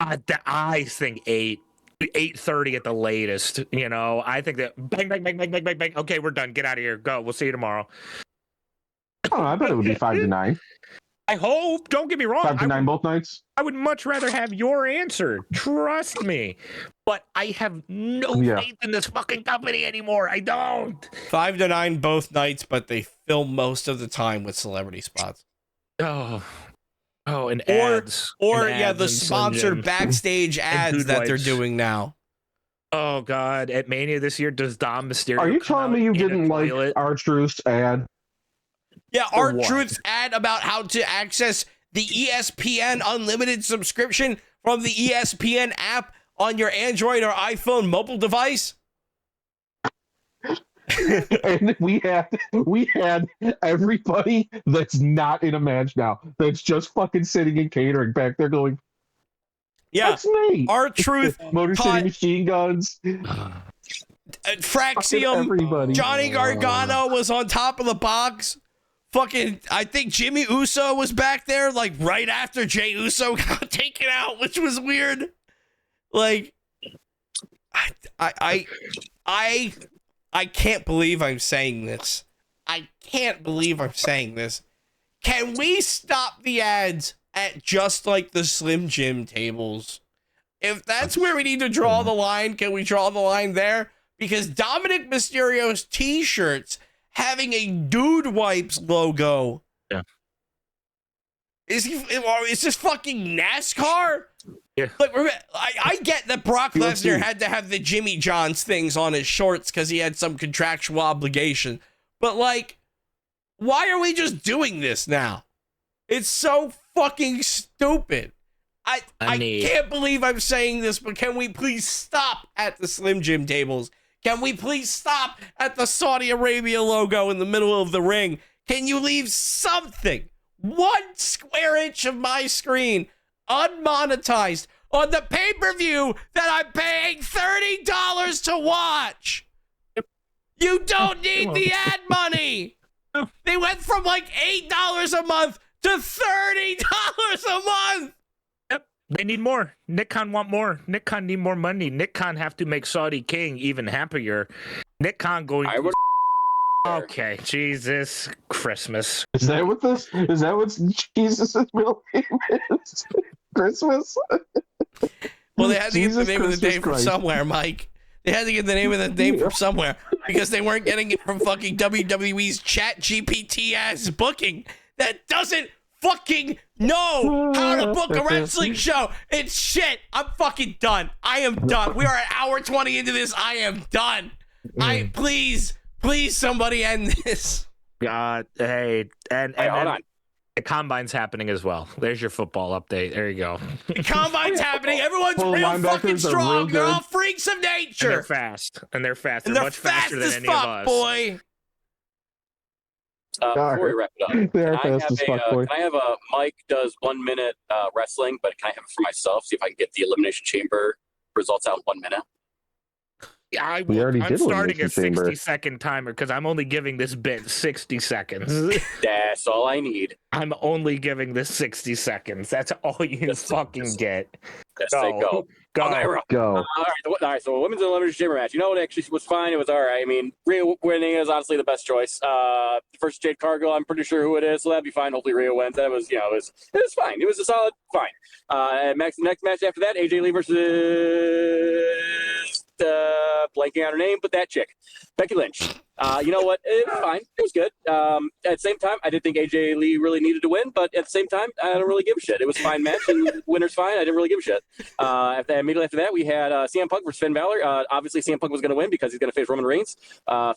I think 8:30 at the latest. You know, I think that bang, bang, bang, bang, bang, bang, bang. Okay, we're done. Get out of here. Go. We'll see you tomorrow. Oh, I bet it would be 5 to 9. I hope. Don't get me wrong. 5 to 9 both nights. I would much rather have your answer. Trust me. But I have no faith in this fucking company anymore. I don't. 5 to 9 both nights, but they film most of the time with celebrity spots. Oh, and ads. Or and yeah, ads the and sponsored Slim Jim. backstage ads food that they're wipes. doing now. Oh God! At Mania this year, does Dom Mysterio? Are you come telling out me you in a didn't like toilet? R-Truth's ad? Yeah, For our what? Truth's ad about how to access the ESPN Unlimited subscription from the ESPN app on your Android or iPhone mobile device. And we had everybody that's not in a match now, that's just fucking sitting and catering back there going, Yeah, that's me. our Truth, Motor City Machine Guns, Fraxium, everybody. Johnny Gargano was on top of the box. Fucking, I think Jimmy Uso was back there, like right after Jey Uso got taken out, which was weird. Like, I can't believe I'm saying this. I can't believe I'm saying this. Can we stop the ads at just like the Slim Jim tables? If that's where we need to draw the line, can we draw the line there? Because Dominic Mysterio's t-shirts having a Dude Wipes logo. Yeah. Is this fucking NASCAR? Yeah. Like, I get that Brock Lesnar had to have the Jimmy John's things on his shorts because he had some contractual obligation. But, like, why are we just doing this now? It's so fucking stupid. I can't believe I'm saying this, but can we please stop at the Slim Jim tables? Can we please stop at the Saudi Arabia logo in the middle of the ring? Can you leave something, 1 square inch of my screen, unmonetized on the pay-per-view that I'm paying $30 to watch? You don't need the ad money. They went from like $8 a month to $30 a month. They need more. Nick Khan want more. Nick Khan need more money. Nick Khan have to make Saudi King even happier. Nick Khan going. Okay, Jesus Christmas. Is that what Jesus' middle name is? Christmas? Well, they had to get the Jesus name of the Christmas name from Christ. somewhere, Mike. They had to get the name of the name from somewhere because they weren't getting it from fucking WWE's Chat GPT ass booking that doesn't fucking know how to book a wrestling show. It's shit. I'm fucking done. I am done. We are an hour 20 into this. I am done. Please somebody end this. God, hey, and hold on. the combine's happening as well. There's your football update. There you go. The combine's happening. Everyone's Well, real linebackers fucking are strong. real They're good. all freaks of And they're nature. fast. They're And they're much fast faster than as any fuck, of us. boy. Before we wrap it up, They are can I fast as fuck, have boy. can I have a Mike does 1 minute wrestling, but can I have it for myself? See if I can get the Elimination Chamber results out in 1 minute. Yeah, We already I'm did starting a Elimination Chamber. 60-second timer because I'm only giving this bit 60 seconds. That's all I need. I'm only giving this 60 seconds. That's all you fucking get. Just say go. Go. Okay, we're up. Go. All right. So women's elimination chamber match. You know what? Actually, was fine. It was all right. I mean, Rhea winning is honestly the best choice. Versus Jade Cargill, I'm pretty sure who it is, so that'd be fine. Hopefully, Rhea wins. That was, it was fine. It was a solid fine. And next match after that, AJ Lee versus blanking on her name, but that chick, Becky Lynch. You know what? It was fine. It was good. At the same time, I did think AJ Lee really needed to win, but at the same time, I don't really give a shit. It was a fine match, and winner's fine. I didn't really give a shit. Immediately after that, we had CM Punk versus Finn Balor. Obviously, CM Punk was going to win because he's going to face Roman Reigns.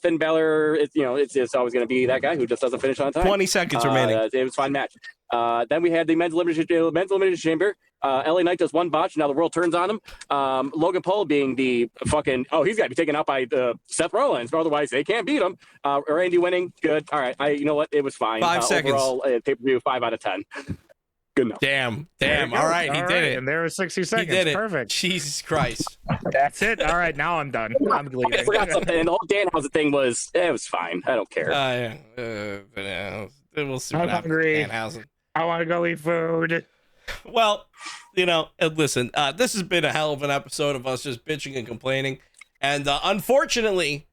Finn Balor, it's always going to be that guy who just doesn't finish on time. 20 seconds remaining. It was a fine match. Then we had the men's elimination chamber. LA Knight does one botch. Now the world turns on him. Logan Paul being the fucking, he's got to be taken out by Seth Rollins. Otherwise, they can't beat him. Randy winning. Good. All right. You know what? It was fine. 5 seconds. Overall, pay-per-view, 5 out of 10. Good enough. Damn. All right. He did it. And there was 60 seconds. He did it. Perfect. Jesus Christ. That's it. All right. Now I'm done. I'm leaving. I forgot something. The whole Danhausen thing was fine. I don't care. We'll see I'm what happens with hungry. Danhausen. I want to go eat food. Well, listen, this has been a hell of an episode of us just bitching and complaining. And unfortunately,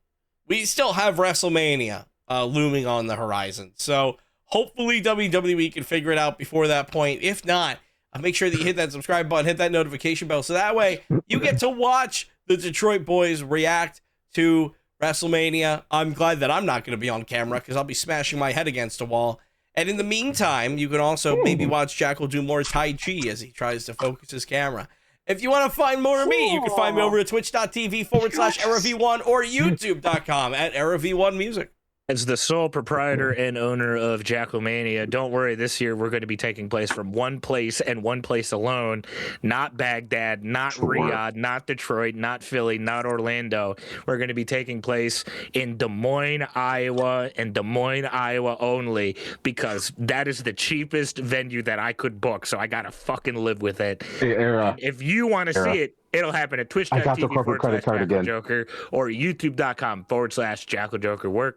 we still have WrestleMania looming on the horizon. So hopefully WWE can figure it out before that point. If not, make sure that you hit that subscribe button, hit that notification bell. So that way you get to watch the Detroit boys react to WrestleMania. I'm glad that I'm not going to be on camera because I'll be smashing my head against a wall. And in the meantime, you can also maybe watch Jackal do more Tai Chi as he tries to focus his camera. If you want to find more of me, you can find me over at twitch.tv/EraV1 or youtube.com at EraV1Music. As the sole proprietor and owner of Jackalmania, don't worry, this year we're going to be taking place from one place and one place alone. Not Baghdad, not Riyadh, not Detroit, not Philly, not Orlando. We're going to be taking place in Des Moines, Iowa, and Des Moines, Iowa only, because that is the cheapest venue that I could book, so I got to fucking live with it. Hey, Era. If you want to see it, it'll happen at twitch.tv/JackalJoker or youtube.com/JackalJokerWork.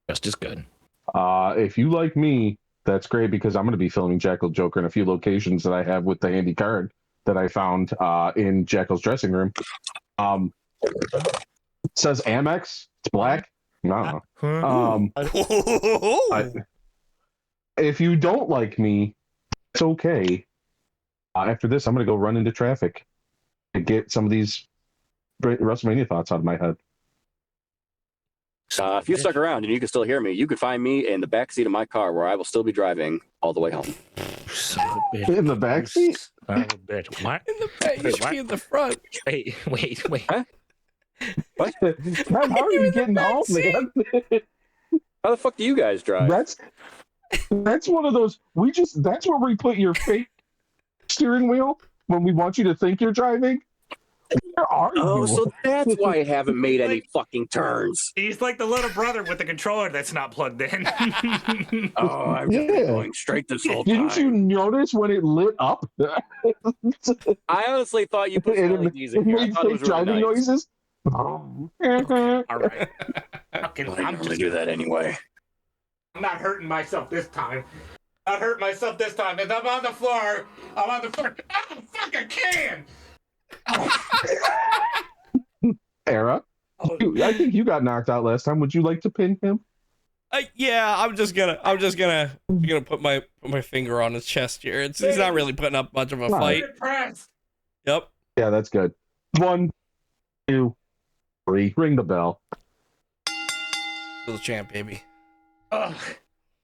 Just as good. If you like me, that's great because I'm going to be filming Jackal Joker in a few locations that I have with the handy card that I found in Jackal's dressing room. It says Amex. It's black. No. If you don't like me, it's okay. After this, I'm going to go run into traffic and get some of these WrestleMania thoughts out of my head. If you stuck around and you can still hear me, you can find me in the backseat of my car where I will still be driving all the way home. In the backseat? Son of a bitch. What? In the back, you should be in the front. Wait. Huh? What? How are you getting home, man? How the fuck do you guys drive? That's one of those. That's where we put your fake steering wheel when we want you to think you're driving. Where are you? So that's why I haven't made any fucking turns. He's like the little brother with the controller that's not plugged in. I'm just going straight this whole time. Didn't you notice when it lit up? I honestly thought you put LEDs in here. I thought it was really driving nice. noises. Okay. All right. Okay, I'm just do that anyway. I'm not hurting myself this time. As I'm on the floor. I'm the fucking can. Era, I think you got knocked out last time. Would you like to pin him? Yeah, I'm just gonna put my finger on his chest here. He's not really putting up much of a fight. Yep. Yeah, that's good. 1, 2, 3. Ring the bell. Still the champ, baby. Ugh.